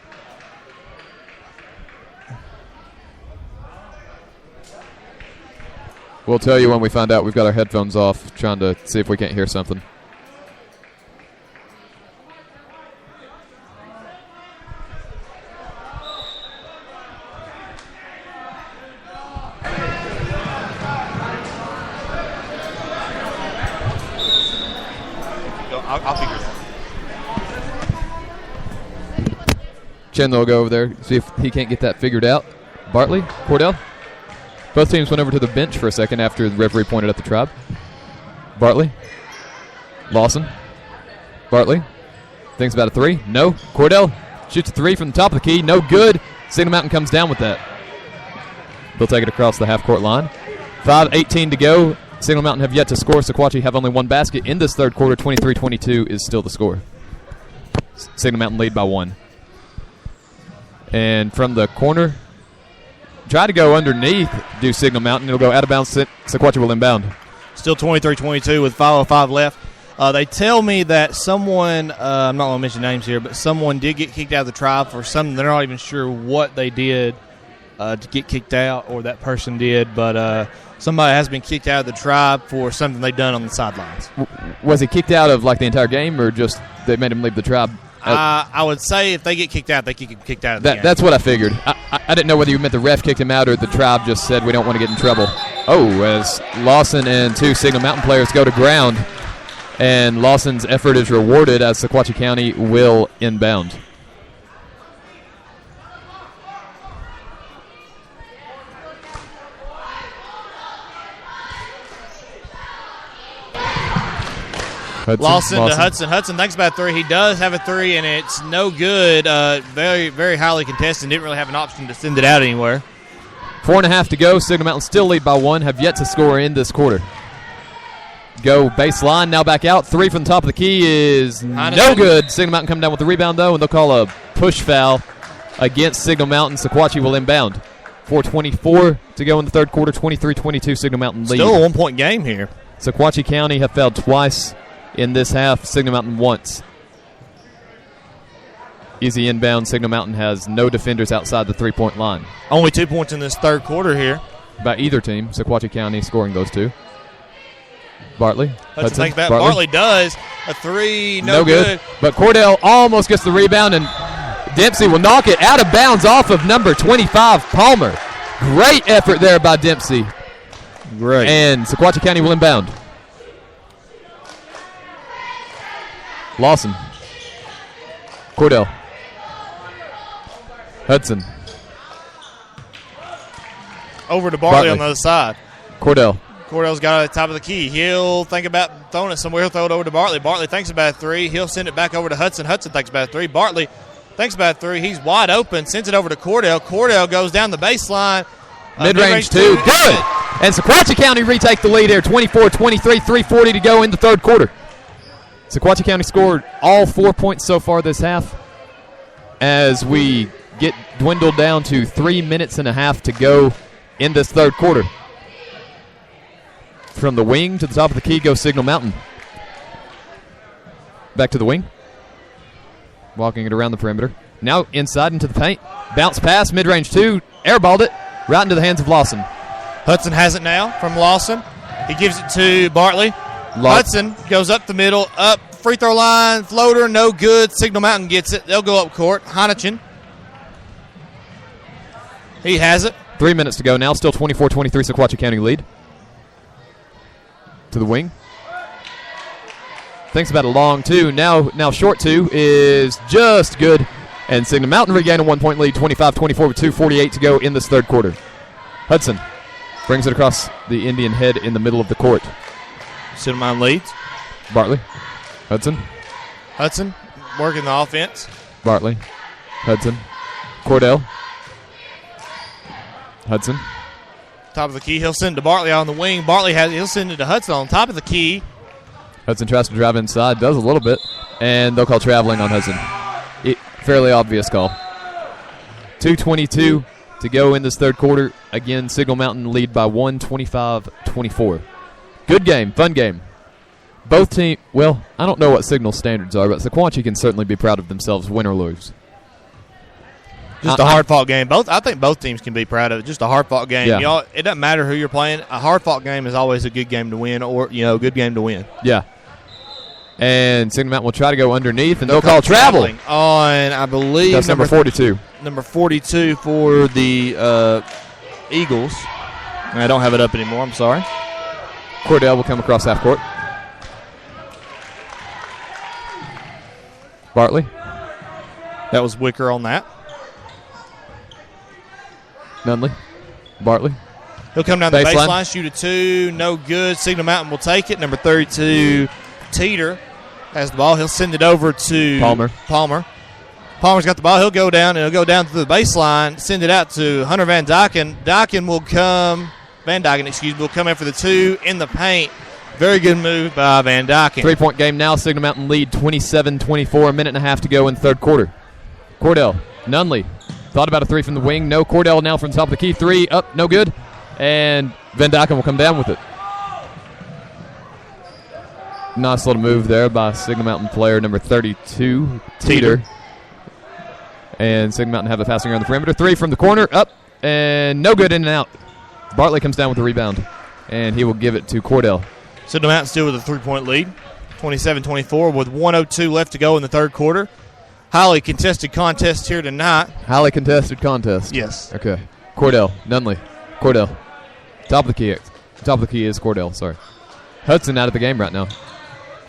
we'll tell you when we find out. We've got our headphones off, trying to see if we can't hear something. I'll figure it out. Chandler will go over there, see if he can't get that figured out. Bartley, Cordell. Both teams went over to the bench for a second after the referee pointed at the Tribe. Bartley. Lawson. Bartley. Thinks about a three. No. Cordell shoots a three from the top of the key. No good. Signal Mountain comes down with that. They'll take it across the half-court line. 5:18 to go. Signal Mountain have yet to score. Sequatchie have only one basket in this third quarter. 23-22 is still the score. Signal Mountain lead by one. And from the corner, try to go underneath, do Signal Mountain. It'll go out of bounds. Sequatchie will inbound. Still 23-22 with 5:05 left. They tell me that someone, I'm not going to mention names here, but someone did get kicked out of the Tribe for something. They're not even sure what they did to get kicked out, or that person did, but somebody has been kicked out of the Tribe for something they've done on the sidelines. Was he kicked out of like the entire game, or just they made him leave the Tribe? I would say if they get kicked out, they get kicked out of the game. That's what I figured. I didn't know whether you meant the ref kicked him out or the Tribe just said we don't want to get in trouble. Oh, as Lawson and two Signal Mountain players go to ground, and Lawson's effort is rewarded as Sequatchie County will inbound. Lawson to Hudson. Hudson thinks about a three. He does have a three, and it's no good. Very, very highly contested. Didn't really have an option to send it out anywhere. 4.5 to go. Signal Mountain still lead by one. Have yet to score in this quarter. Go baseline. Now back out. Three from the top of the key is no good. Signal Mountain come down with the rebound, though, and they'll call a push foul against Signal Mountain. Sequatchie will inbound. 4:24 to go in the third quarter. 23-22 Signal Mountain lead. Still a 1 point game here. Sequatchie County have fouled twice in this half. Signal Mountain once. Easy inbound. Signal Mountain has no defenders outside the 3-point line. Only 2 points in this third quarter here. By either team. Sequatchie County scoring those two. Bartley. Hudson thinks about Bartley does. A three, no good. But Cordell almost gets the rebound, and Dempsey will knock it out of bounds off of number 25, Palmer. Great effort there by Dempsey. Great. And Sequatchie County will inbound. Lawson. Cordell. Hudson. Over to Bartley on the other side. Cordell. Cordell's got it at the top of the key. He'll think about throwing it somewhere. He'll throw it over to Bartley. Bartley thinks about a three. He'll send it back over to Hudson. Hudson thinks about a three. Bartley thinks about a three. He's wide open. Sends it over to Cordell. Cordell goes down the baseline. Mid-range two. Good. And Sequatchie County retake the lead here. 24-23. 3:40 to go in the third quarter. Sequatchie County scored all 4 points so far this half as we get dwindled down to 3 minutes and a half to go in this third quarter. From the wing to the top of the key goes Signal Mountain. Back to the wing. Walking it around the perimeter. Now inside into the paint. Bounce pass, mid-range two. Airballed it right into the hands of Lawson. Hudson has it now from Lawson. He gives it to Bartley. Hudson goes up the middle, up free throw line, floater, no good. Signal Mountain gets it. They'll go up court. Heineken. He has it. 3 minutes to go now. Still 24-23 Sequatchie County lead. to the wing. Thinks about a long two. Now short two is just good. And Signal Mountain regain a 1-point lead, 25-24 with 2:48 to go in this third quarter. Hudson brings it across the Indian head in the middle of the court. Signal Mountain leads. Bartley. Hudson. Hudson working the offense. Bartley. Hudson. Cordell. Hudson. Top of the key. He'll send it to Bartley on the wing. He'll send it to Hudson on top of the key. Hudson tries to drive inside. Does a little bit. And they'll call traveling on Hudson. Fairly obvious call. 2:22 to go in this third quarter. Again, Signal Mountain lead by 1, 25-24. Good game. Fun game. Both teams, well, I don't know what Signal standards are, but Sequatchie can certainly be proud of themselves, win or lose. Just a hard-fought game. I think both teams can be proud of it. Just a hard-fought game. Yeah. You know, it doesn't matter who you're playing. A hard-fought game is always a good game to win, or a good game to win. Yeah. And Signal Mountain will try to go underneath, and they'll call traveling on, I believe, that's number 42. Number 42 for the Eagles. I don't have it up anymore. I'm sorry. Cordell will come across half court. Bartley. That was Wicker on that. Nunley. Bartley. He'll come down the baseline, shoot a two. No good. Signal Mountain will take it. Number 32, Teeter, has the ball. He'll send it over to Palmer. Palmer's got the ball. He'll go down, and he'll go down to the baseline, send it out to Hunter Van Dyken. Van Dyken will come in for the two in the paint. Very good move by Van Dyken. 3-point game now. Signal Mountain lead 27-24. A minute and a half to go in the third quarter. Cordell. Nunley. Thought about a three from the wing. No. Cordell now from the top of the key. Three up. No good. And Van Dyken will come down with it. Nice little move there by Signal Mountain player number 32, Teeter. And Signal Mountain have the passing around the perimeter. Three from the corner. Up. And no good, in and out. Bartley comes down with the rebound. And he will give it to Cordell. Signal Mountain still with a 3-point lead. 27-24 with 1:02 left to go in the third quarter. Highly contested contest here tonight. Highly contested contest. Yes. Okay. Cordell. Nunley. Cordell. Top of the key. Top of the key is Cordell. Sorry. Hudson out of the game right now.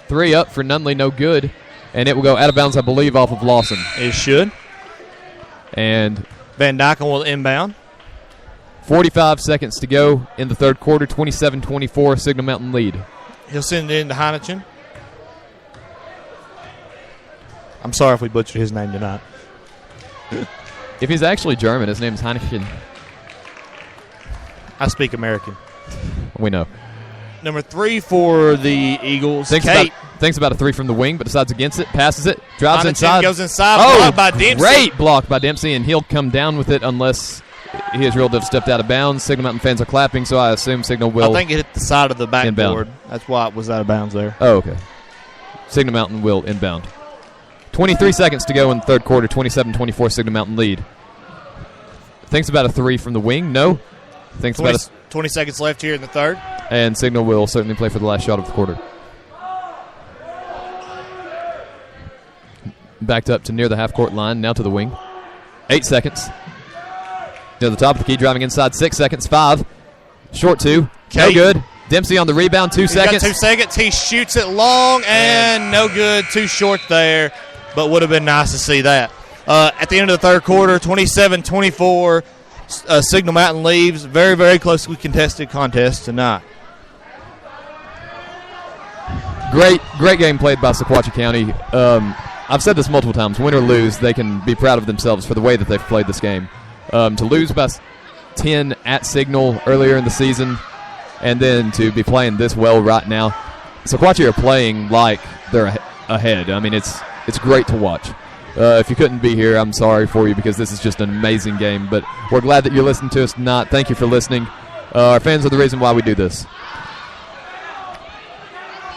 Three up for Nunley. No good. And it will go out of bounds, I believe, off of Lawson. It should. And Van Dyken will inbound. 45 seconds to go in the third quarter. 27-24. Signal Mountain lead. He'll send it into Heineken. I'm sorry if we butchered his name tonight. If he's actually German, his name is Heineken. I speak American. We know. Number 3 for the Eagles. Thinks about a three from the wing, but decides against it. Passes it. Drives inside. Goes inside. Blocked by Dempsey. Great block by Dempsey, and he'll come down with it unless he has real to have stepped out of bounds. Signal Mountain fans are clapping, so I assume Signal will. I think it hit the side of the backboard. Inbound. That's why it was out of bounds there. Oh, okay. Signal Mountain will inbound. 23 seconds to go in the third quarter. 27-24 Signal Mountain lead. Thinks about a three from the wing. No. Thinks about 20 seconds left here in the third. And Signal will certainly play for the last shot of the quarter. Backed up to near the half-court line, now to the wing. 8 seconds. Near the top of the key, driving inside. 6 seconds. 5. Short two. No good. Dempsey on the rebound. 2 seconds. Got 2 seconds. He shoots it long and no good. Too short there, but would have been nice to see that. At the end of the third quarter, 27-24, Signal Mountain leaves. Very, very closely contested contest tonight. Great game played by Sequatchie County. I've said this multiple times. Win or lose, they can be proud of themselves for the way that they've played this game. To lose by 10 at Signal earlier in the season, and then to be playing this well right now. Sequatchie are playing like they're ahead. I mean, it's great to watch. If you couldn't be here, I'm sorry for you because this is just an amazing game. But we're glad that you're listening to us tonight. Thank you for listening. Our fans are the reason why we do this.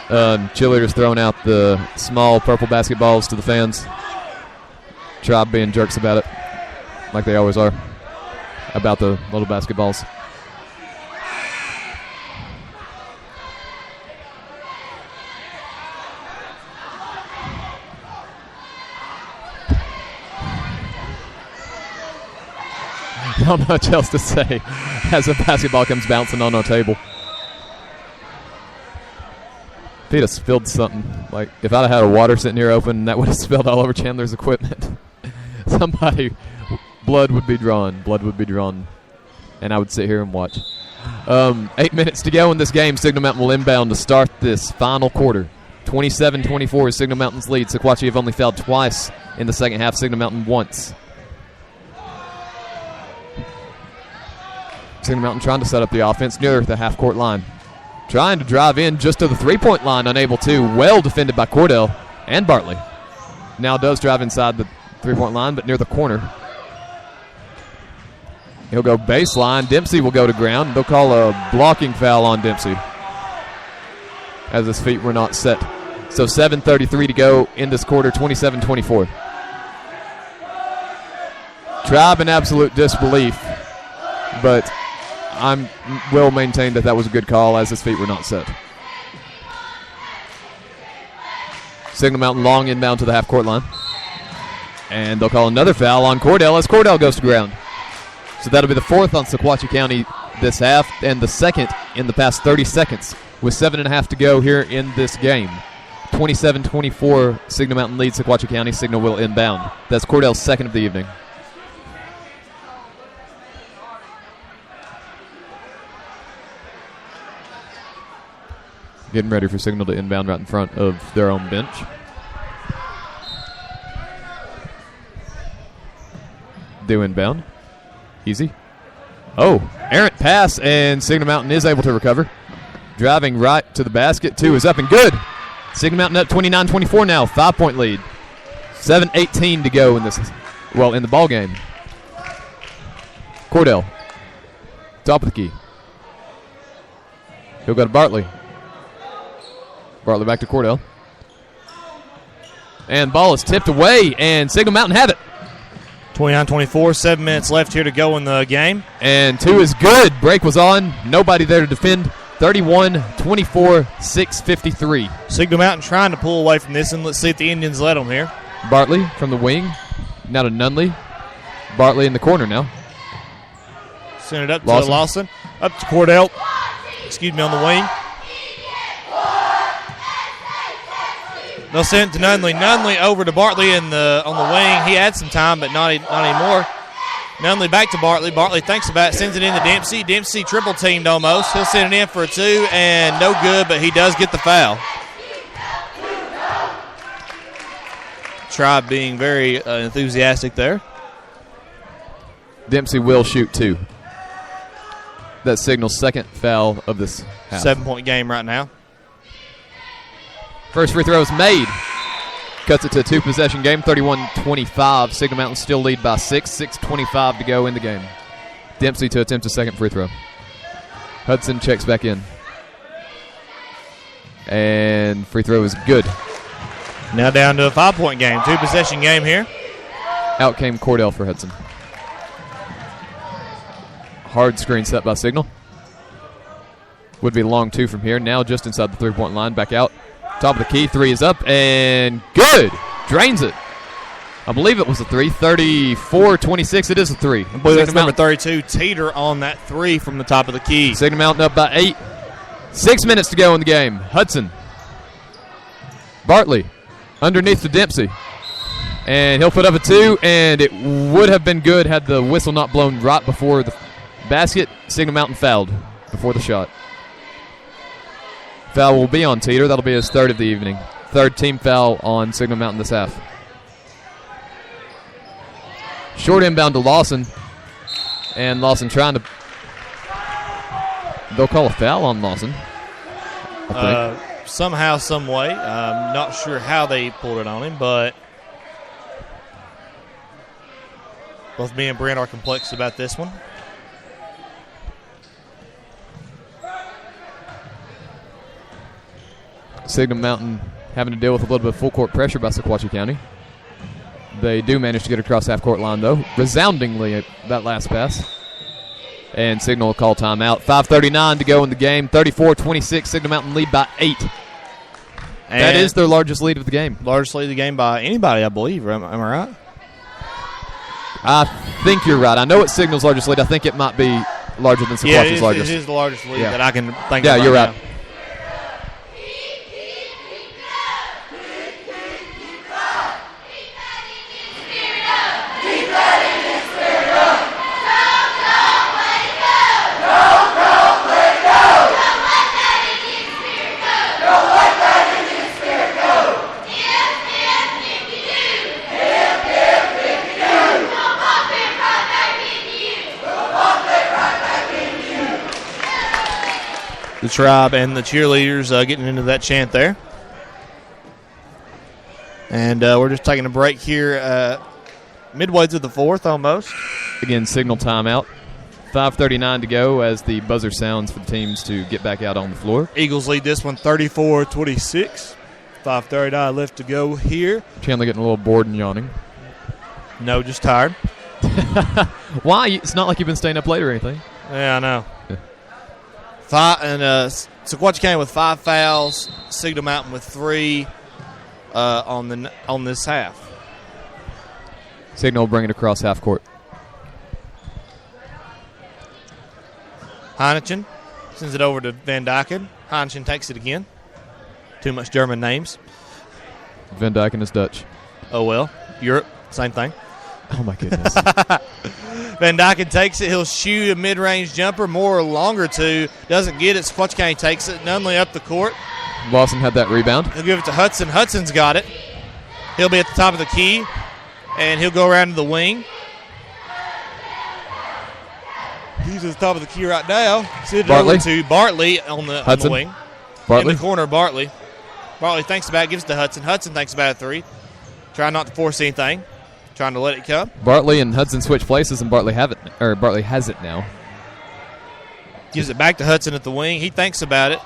Cheerleaders throwing out the small purple basketballs to the fans. Tribe being jerks about it, like they always are, about the little basketballs. I don't know much else to say as the basketball comes bouncing on our table. If he'd have spilled something, like if I'd have had a water sitting here open, that would have spilled all over Chandler's equipment. Blood would be drawn. Blood would be drawn. And I would sit here and watch. 8 minutes to go in this game. Signal Mountain will inbound to start this final quarter. 27-24 is Signal Mountain's lead. Sequatchie have only fouled twice in the second half. Signal Mountain once. Signal Mountain trying to set up the offense near the half-court line. Trying to drive in just to the three-point line, unable to. Well defended by Cordell and Bartley. Now does drive inside the three-point line, but near the corner. He'll go baseline. Dempsey will go to ground. They'll call a blocking foul on Dempsey, as his feet were not set. So 7:33 to go in this quarter, 27-24. Tribe in absolute disbelief, but I will maintain that was a good call, as his feet were not set. Signal Mountain long inbound to the half-court line. And they'll call another foul on Cordell as Cordell goes to ground. So that'll be the fourth on Sequatchie County this half, and the second in the past 30 seconds, with 7.5 to go here in this game. 27-24, Signal Mountain leads Sequatchie County. Signal will inbound. That's Cordell's second of the evening. Getting ready for Signal to inbound right in front of their own bench. Do inbound. Easy. Oh, errant pass, and Signal Mountain is able to recover. Driving right to the basket. Two is up and good. Signal Mountain up 29-24 now. 5-point lead. 7:18 to go in the ball game. Cordell. Top of the key. He'll go to Bartley. Bartley back to Cordell. And ball is tipped away, and Signal Mountain have it. 29-24, 7 minutes left here to go in the game. And two is good. Break was on. Nobody there to defend. 31-24, 6:53. Signal Mountain trying to pull away from this, and let's see if the Indians let them here. Bartley from the wing. Now to Nunley. Bartley in the corner now. Send it up to Lawson. Up to Cordell. On the wing. They'll send it to Nunley. Nunley over to Bartley on the wing. He had some time, but not anymore. Nunley back to Bartley. Bartley thinks about it, sends it in to Dempsey. Dempsey triple teamed almost. He'll send it in for a two, and no good, but he does get the foul. Tribe being very enthusiastic there. Dempsey will shoot two. That signals second foul of this half. 7-point game right now. First free throw is made. Cuts it to a two-possession game, 31-25. Signal Mountain still lead by 6. 6:25 to go in the game. Dempsey to attempt a second free throw. Hudson checks back in. And free throw is good. Now down to a 5-point game. Two-possession game here. Out came Cordell for Hudson. Hard screen set by Signal. Would be long two from here. Now just inside the three-point line. Back out. Top of the key. Three is up and good. Drains it. I believe it was a three. 34-26. It is a three. I believe that's number 32. Teeter on that three from the top of the key. Signal Mountain up by 8. 6 minutes to go in the game. Hudson. Bartley. Underneath to Dempsey. And he'll put up a two, and it would have been good had the whistle not blown right before the basket. Signal Mountain fouled before the shot. Foul will be on Teeter. That'll be his third of the evening. Third team foul on Signal Mountain this half. Short inbound to Lawson. And Lawson trying to... They'll call a foul on Lawson, I think. Somehow, some way. I'm not sure how they pulled it on him, but both me and Brent are complex about this one. Signal Mountain having to deal with a little bit of full court pressure by Sequatchie County. They do manage to get across half-court line, though, resoundingly at that last pass. And Signal will call timeout. 5:39 to go in the game. 34-26. Signal Mountain lead by 8. And that is their largest lead of the game. Largest lead of the game by anybody, I believe. Am I right? I think you're right. I know it's Signal's largest lead. I think it might be larger than Sequatchie's largest. It is the largest lead that I can think of. Yeah, you're right. The Tribe and the cheerleaders getting into that chant there. And we're just taking a break here midway through the fourth almost. Again, signal timeout. 5:39 to go as the buzzer sounds for the teams to get back out on the floor. Eagles lead this one 34-26. 5:39 left to go here. Chandler getting a little bored and yawning. No, just tired. Why? It's not like you've been staying up late or anything. Yeah, I know. Sequatchie County with 5 fouls. Signal Mountain with 3 on this half. Signal will bring it across half court. Heineken sends it over to Van Dyken. Heineken takes it again. Too much German names. Van Dyken is Dutch. Oh, well. Europe, same thing. Oh, my goodness. Van Dyken takes it. He'll shoot a mid-range jumper. More or longer, too. Doesn't get it. Sequatchie County takes it. Nunley up the court. Lawson had that rebound. He'll give it to Hudson. Hudson's got it. He'll be at the top of the key, and he'll go around to the wing. He's at the top of the key right now. Send it over to Bartley on the wing. Bartley. In the corner, Bartley. Bartley thinks about it, gives it to Hudson. Hudson thinks about a 3. Trying not to force anything. Trying to let it come. Bartley and Hudson switch places, and Bartley has it now. Gives it back to Hudson at the wing. He thinks about it.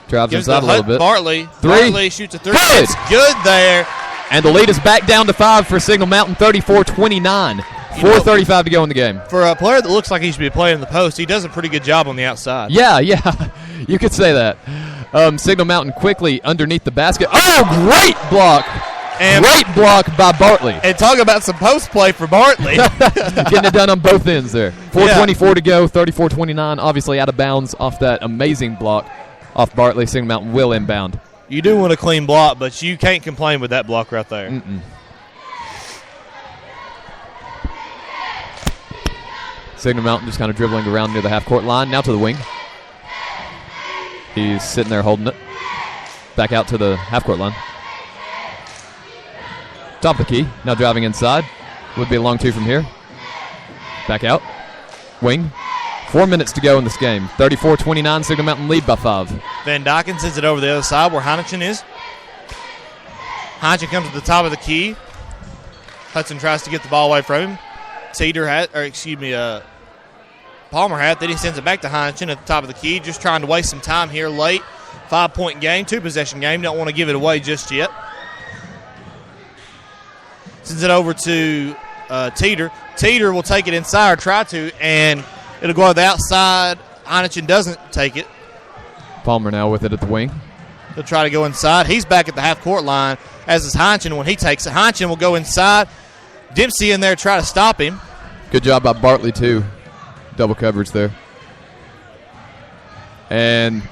Drives inside a little bit. Bartley. 3. Bartley shoots a 3. Good. It's good there. And the lead is back down to 5 for Signal Mountain, 34-29. 4:35 to go in the game. For a player that looks like he should be playing in the post, he does a pretty good job on the outside. Yeah, you could say that. Signal Mountain quickly underneath the basket. Oh, great block. Great block by Bartley. And talk about some post play for Bartley. Getting it done on both ends there. 4:24 to go, 34-29. Obviously out of bounds off that amazing block off Bartley. Signal Mountain will inbound. You do want a clean block, but you can't complain with that block right there. Signal Mountain just kind of dribbling around near the half-court line. Now to the wing. He's sitting there holding it. Back out to the half-court line. Top of the key. Now driving inside. Would be a long 2 from here. Back out. Wing. 4 minutes to go in this game. 34-29. Signal Mountain lead by 5. Van Dyken sends it over the other side where Heineken is. Heineken comes to the top of the key. Hudson tries to get the ball away from him. Palmer had. Then he sends it back to Heineken at the top of the key. Just trying to waste some time here late. 5-point game, 2-possession game. Don't want to give it away just yet. Sends it over to Teeter. Teeter will take it inside or try to, and it'll go to the outside. Heineken doesn't take it. Palmer now with it at the wing. He'll try to go inside. He's back at the half-court line, as is Heineken when he takes it. Heineken will go inside. Dempsey in there try to stop him. Good job by Bartley, too. Double coverage there. And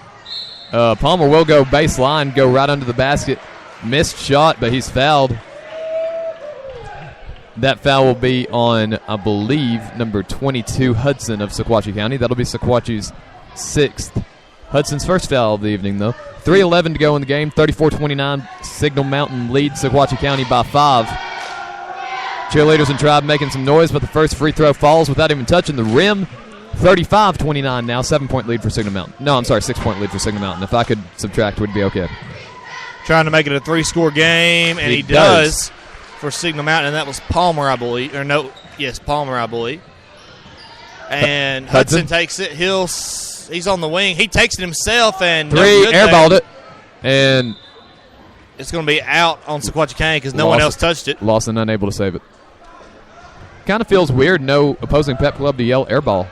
Palmer will go baseline, go right under the basket. Missed shot, but he's fouled. That foul will be on, I believe, number 22, Hudson of Sequatchie County. That'll be Sequatchie's 6th. Hudson's first foul of the evening, though. 3:11 to go in the game. 34-29. Signal Mountain leads Sequatchie County by 5. Cheerleaders and Tribe making some noise, but the first free throw falls without even touching the rim. 35-29 now. 7-point lead for Signal Mountain. No, I'm sorry, 6-point lead for Signal Mountain. If I could subtract, we'd be okay. Trying to make it a 3-score game, and he does for Signal Mountain, and that was Palmer, I believe. Palmer, I believe. And Hudson takes it. He's on the wing. He takes it himself, and 3, airballed it. And it's going to be out on Sequatchie County because no one else touched it. Lawson unable to save it. Kind of feels weird, no opposing pep club to yell airball.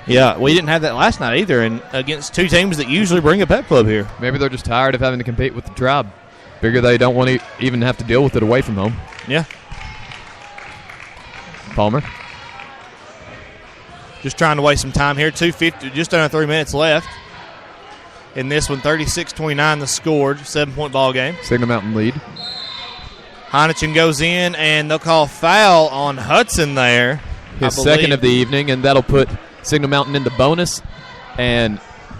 Yeah, we didn't have that last night either, and against 2 teams that usually bring a pep club here. Maybe they're just tired of having to compete with the Tribe. Figure they don't want to even have to deal with it away from home. Yeah. Palmer. Just trying to waste some time here. 2:50, just under 3 minutes left. In this one, 36-29 the score. 7-point ball game. Signal Mountain lead. Heineken goes in, and they'll call foul on Hudson there. His second of the evening, and that'll put Signal Mountain into bonus. And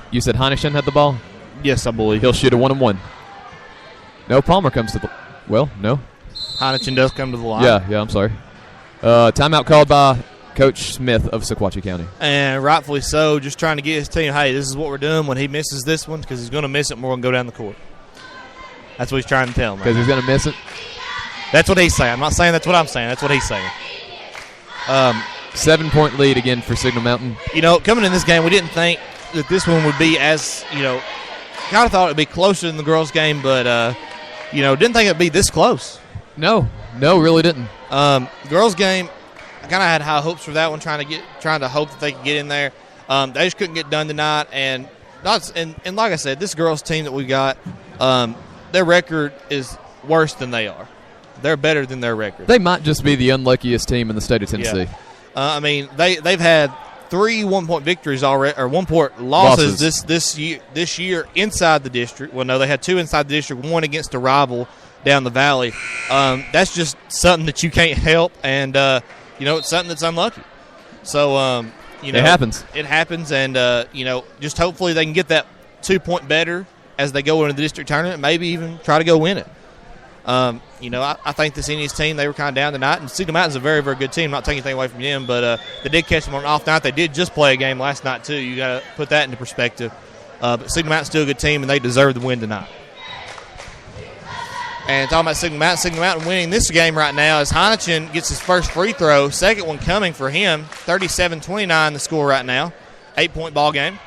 you said Heineken had the ball? Yes, I believe. He'll shoot a 1-and-1. No, Palmer comes to the – well, no. Heineken does come to the line. Yeah, I'm sorry. Timeout called by Coach Smith of Sequatchie County. And rightfully so, just trying to get his team, hey, this is what we're doing when he misses this one, because he's going to miss it and we're going to go down the court. That's what he's trying to tell him. Because he's going to miss it? That's what he's saying. I'm not saying that's what I'm saying. That's what he's saying. 7-point lead again for Signal Mountain. Coming in this game, we didn't think that this one would be as, kind of thought it would be closer than the girls' game, but, didn't think it would be this close. No, really didn't. Girls' game, I kind of had high hopes for that one, trying to hope that they could get in there. They just couldn't get done tonight, and like I said, this girls' team that we got, their record is worse than they are. They're better than their record. They might just be the unluckiest team in the state of Tennessee. Yeah. They've had 3 1-point victories already, or 1-point losses this year inside the district. Well, no, they had 2 inside the district, 1 against a rival down the valley. That's just something that you can't help, and it's something that's unlucky. So it happens. It happens, and just hopefully they can get that 2-point better as they go into the district tournament. Maybe even try to go win it. I think this Indians team, they were kind of down tonight, and Signal Mountain's a very, very good team. I'm not taking anything away from them, but they did catch them on an off night. They did just play a game last night, too. You got to put that into perspective. But Signal Mountain's still a good team, and they deserve the win tonight. And talking about Signal Mountain winning this game right now as Heineken gets his first free throw, second one coming for him, 37-29 the score right now, 8-point ball game.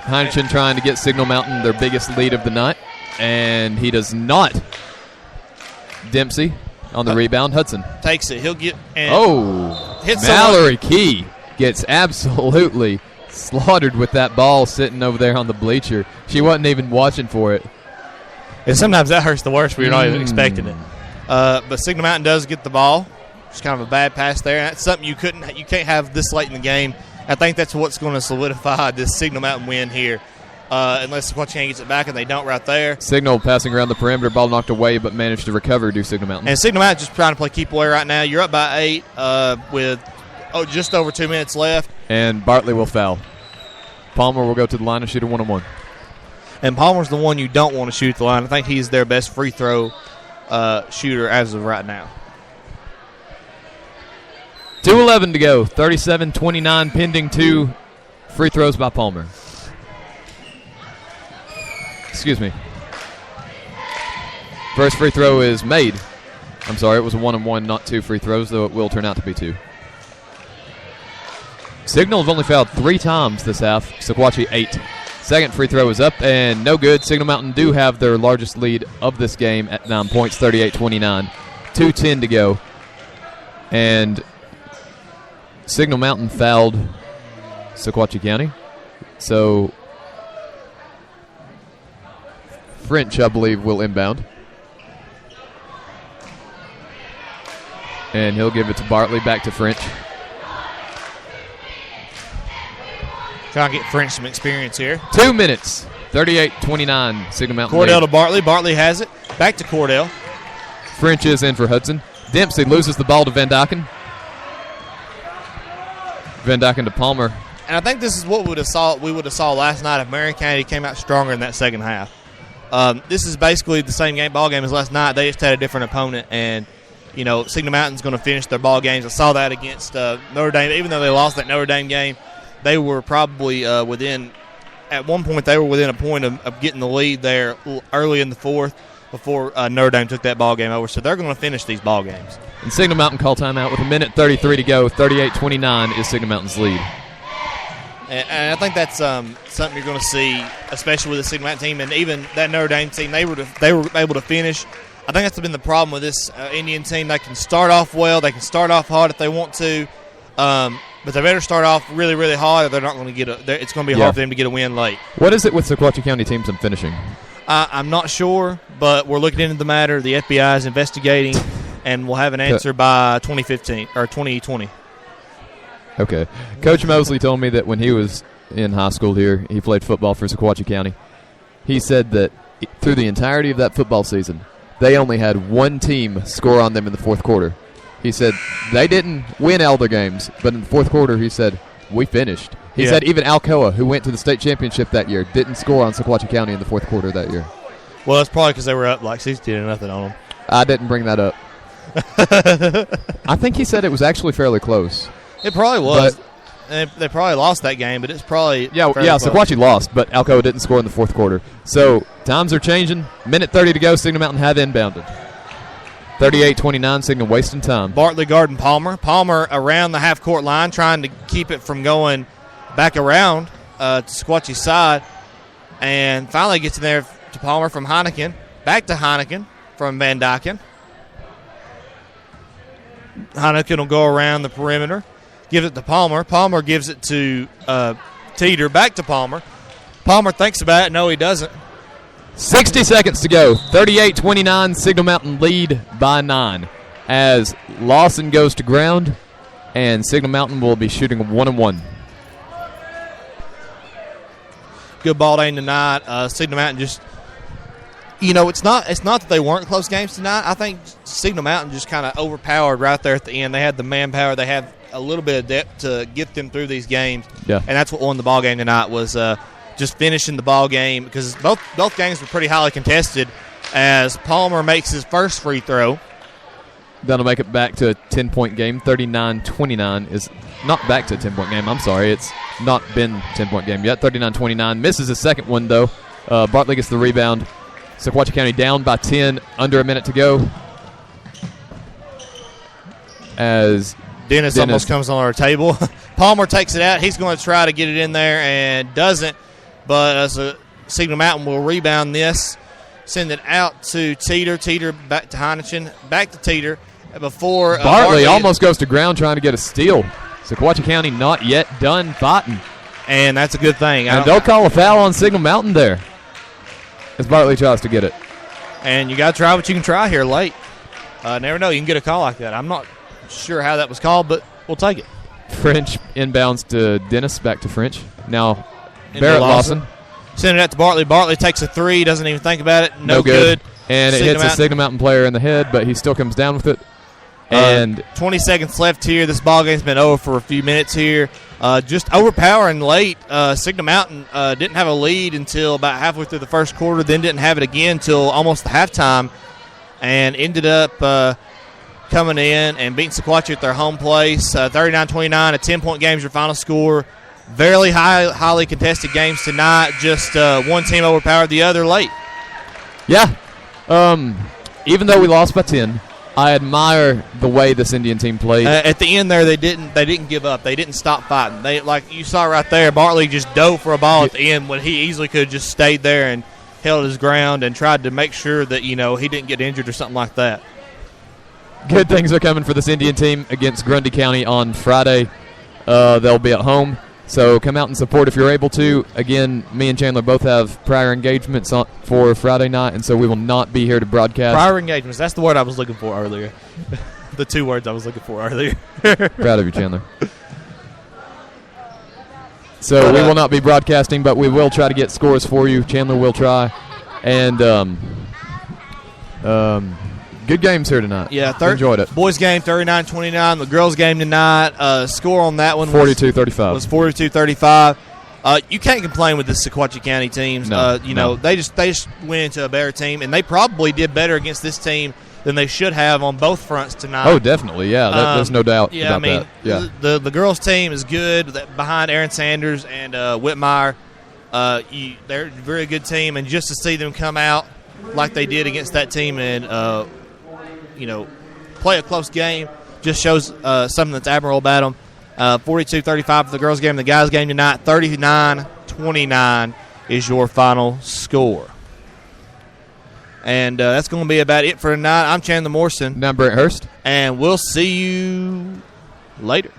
Heineken trying to get Signal Mountain their biggest lead of the night, and he does not. Dempsey on the rebound. Hudson takes it. He'll get hits Mallory Key gets absolutely slaughtered with that ball sitting over there on the bleacher. She wasn't even watching for it. And sometimes that hurts the worst when you're not even expecting it. But Signal Mountain does get the ball. It's kind of a bad pass there. And that's something you can't have this late in the game. I think that's what's going to solidify this Signal Mountain win here. Unless Sequatchie County gets it back, and they don't right there. Signal passing around the perimeter, ball knocked away, but managed to recover to Signal Mountain. And Signal Mountain just trying to play keep away right now. You're up by 8 with just over 2 minutes left. And Bartley will foul. Palmer will go to the line and shoot a 1-on-1. And Palmer's the one you don't want to shoot at the line. I think he's their best free throw shooter as of right now. 2:11 to go. 37-29 pending 2 free throws by Palmer. Excuse me. First free throw is made. I'm sorry, it was a 1-on-1, not 2 free throws, though it will turn out to be 2. Signal have only fouled 3 times this half. Sequatchie 8. Second free throw is up and no good. Signal Mountain do have their largest lead of this game at 9 points, 38-29. 2:10 to go. And Signal Mountain fouled Sequatchie County. So French, I believe, will inbound. And he'll give it to Bartley, back to French. Trying to get French some experience here. 2 minutes, 38-29, Signal Mountain Cordell lead. to Bartley. Bartley has it. Back to Cordell. French is in for Hudson. Dempsey loses the ball to Van Dyken. Van Dyken to Palmer. And I think this is what we would have saw last night if Marion County came out stronger in that second half. This is basically the same ball game as last night. They just had a different opponent, and Signal Mountain's going to finish their ball games. I saw that against Notre Dame. Even though they lost that Notre Dame game, they were probably within. At one point, they were within a point of getting the lead there early in the fourth before Notre Dame took that ball game over. So they're going to finish these ball games. And Signal Mountain call timeout with 1:33 to go. 38-29 is Signal Mountain's lead. And I think that's something you're going to see, especially with the Signal Mountain team and even that Notre Dame team. They were able to finish. I think that's been the problem with this Indian team. They can start off well. They can start off hard if they want to. But they better start off really, really hard or they're not going to get it's going to be hard for them to get a win late. What is it with Sequatchie County teams and finishing? I'm not sure, but we're looking into the matter. The FBI is investigating, and we'll have an answer by 2015 or 2020. Okay. Coach Mosley told me that when he was in high school here, he played football for Sequatchie County. He said that through the entirety of that football season, they only had one team score on them in the fourth quarter. He said they didn't win all their games, but in the fourth quarter, he said, we finished. He said even Alcoa, who went to the state championship that year, didn't score on Sequatchie County in the fourth quarter that year. Well, that's probably because they were up like 60-0 on them. I didn't bring that up. I think he said it was actually fairly close. It probably was. They probably lost that game, but it's probably Sequatchie lost, but Alcoa didn't score in the fourth quarter. So times are changing. Minute 30 to go. Signal Mountain have inbounded. 38-29, Signal wasting time. Bartley guarding Palmer. Palmer around the half-court line, trying to keep it from going back around to Sequatchie's side. And finally gets in there to Palmer from Heineken. Back to Heineken from Van Dyken. Heineken will go around the perimeter. Gives it to Palmer. Palmer gives it to Teeter. Back to Palmer. Palmer thinks about it. No, he doesn't. 60 seconds to go. 38-29, Signal Mountain lead by 9. As Lawson goes to ground, and Signal Mountain will be shooting 1-1. Good ball game tonight. Signal Mountain just, it's not that they weren't close games tonight. I think Signal Mountain just kind of overpowered right there at the end. They had the manpower. They had a little bit of depth to get them through these games. Yeah. And that's what won the ball game tonight was just finishing the ball game because both games were pretty highly contested as Palmer makes his first free throw. That'll make it back to a 10-point game. 39-29 is not back to a 10-point game. I'm sorry. It's not been a 10-point game yet. 39-29. Misses his second one, though. Bartley gets the rebound. Sequatchie County down by 10, under a minute to go. As Dennis almost comes on our table. Palmer takes it out. He's going to try to get it in there and doesn't. But as Signal Mountain will rebound this, send it out to Teeter. Teeter back to Heineken, back to Teeter. Before Bartley almost goes to ground trying to get a steal. Sequatchie County not yet done fighting. And that's a good thing. And don't call a foul on Signal Mountain there as Bartley tries to get it. And you got to try what you can try here late. Never know. You can get a call like that. I'm not sure how that was called, but we'll take it. French inbounds to Dennis, back to French. Now Barrett Lawson. Send it out to Bartley. Bartley takes a three, doesn't even think about it. No good. And it hits a Signal Mountain player in the head, but he still comes down with it. And 20 seconds left here. This ball game's been over for a few minutes here. Just overpowering late. Signal Mountain didn't have a lead until about halfway through the first quarter, then didn't have it again until almost the halftime, and ended up coming in and beating Sequatchie at their home place. 39-29, a 10-point game is your final score. Very highly contested games tonight. Just one team overpowered the other late. Yeah. Even though we lost by 10, I admire the way this Indian team played. At the end there, they didn't give up. They didn't stop fighting. They, like you saw right there, Bartley just dove for a ball at the end when he easily could have just stayed there and held his ground and tried to make sure that he didn't get injured or something like that. Good things are coming for this Indian team against Grundy County on Friday. They'll be at home, so come out and support if you're able to. Again, me and Chandler both have prior engagements for Friday night, and so we will not be here to broadcast. Prior engagements, that's the word I was looking for earlier. The two words I was looking for earlier. Proud of you, Chandler. So we will not be broadcasting, but we will try to get scores for you. Chandler will try. And good games here tonight. Yeah, enjoyed it. Boys game 39-29. The girls game tonight. Score on that one 42-35. Was 42-35. You can't complain with the Sequatchie County teams. No. They just went into a better team, and they probably did better against this team than they should have on both fronts tonight. Oh, definitely, yeah. There's no doubt about that. Yeah. The girls' team is good behind Aaron Sanders and Whitmire. They're a very good team, and just to see them come out like they did against that team and play a close game just shows something that's admirable about them. 42-35 for the girls' game. The guys' game tonight, 39-29 is your final score. And that's going to be about it for tonight. I'm Chandler Morrison. And I'm Brent Hurst. And we'll see you later.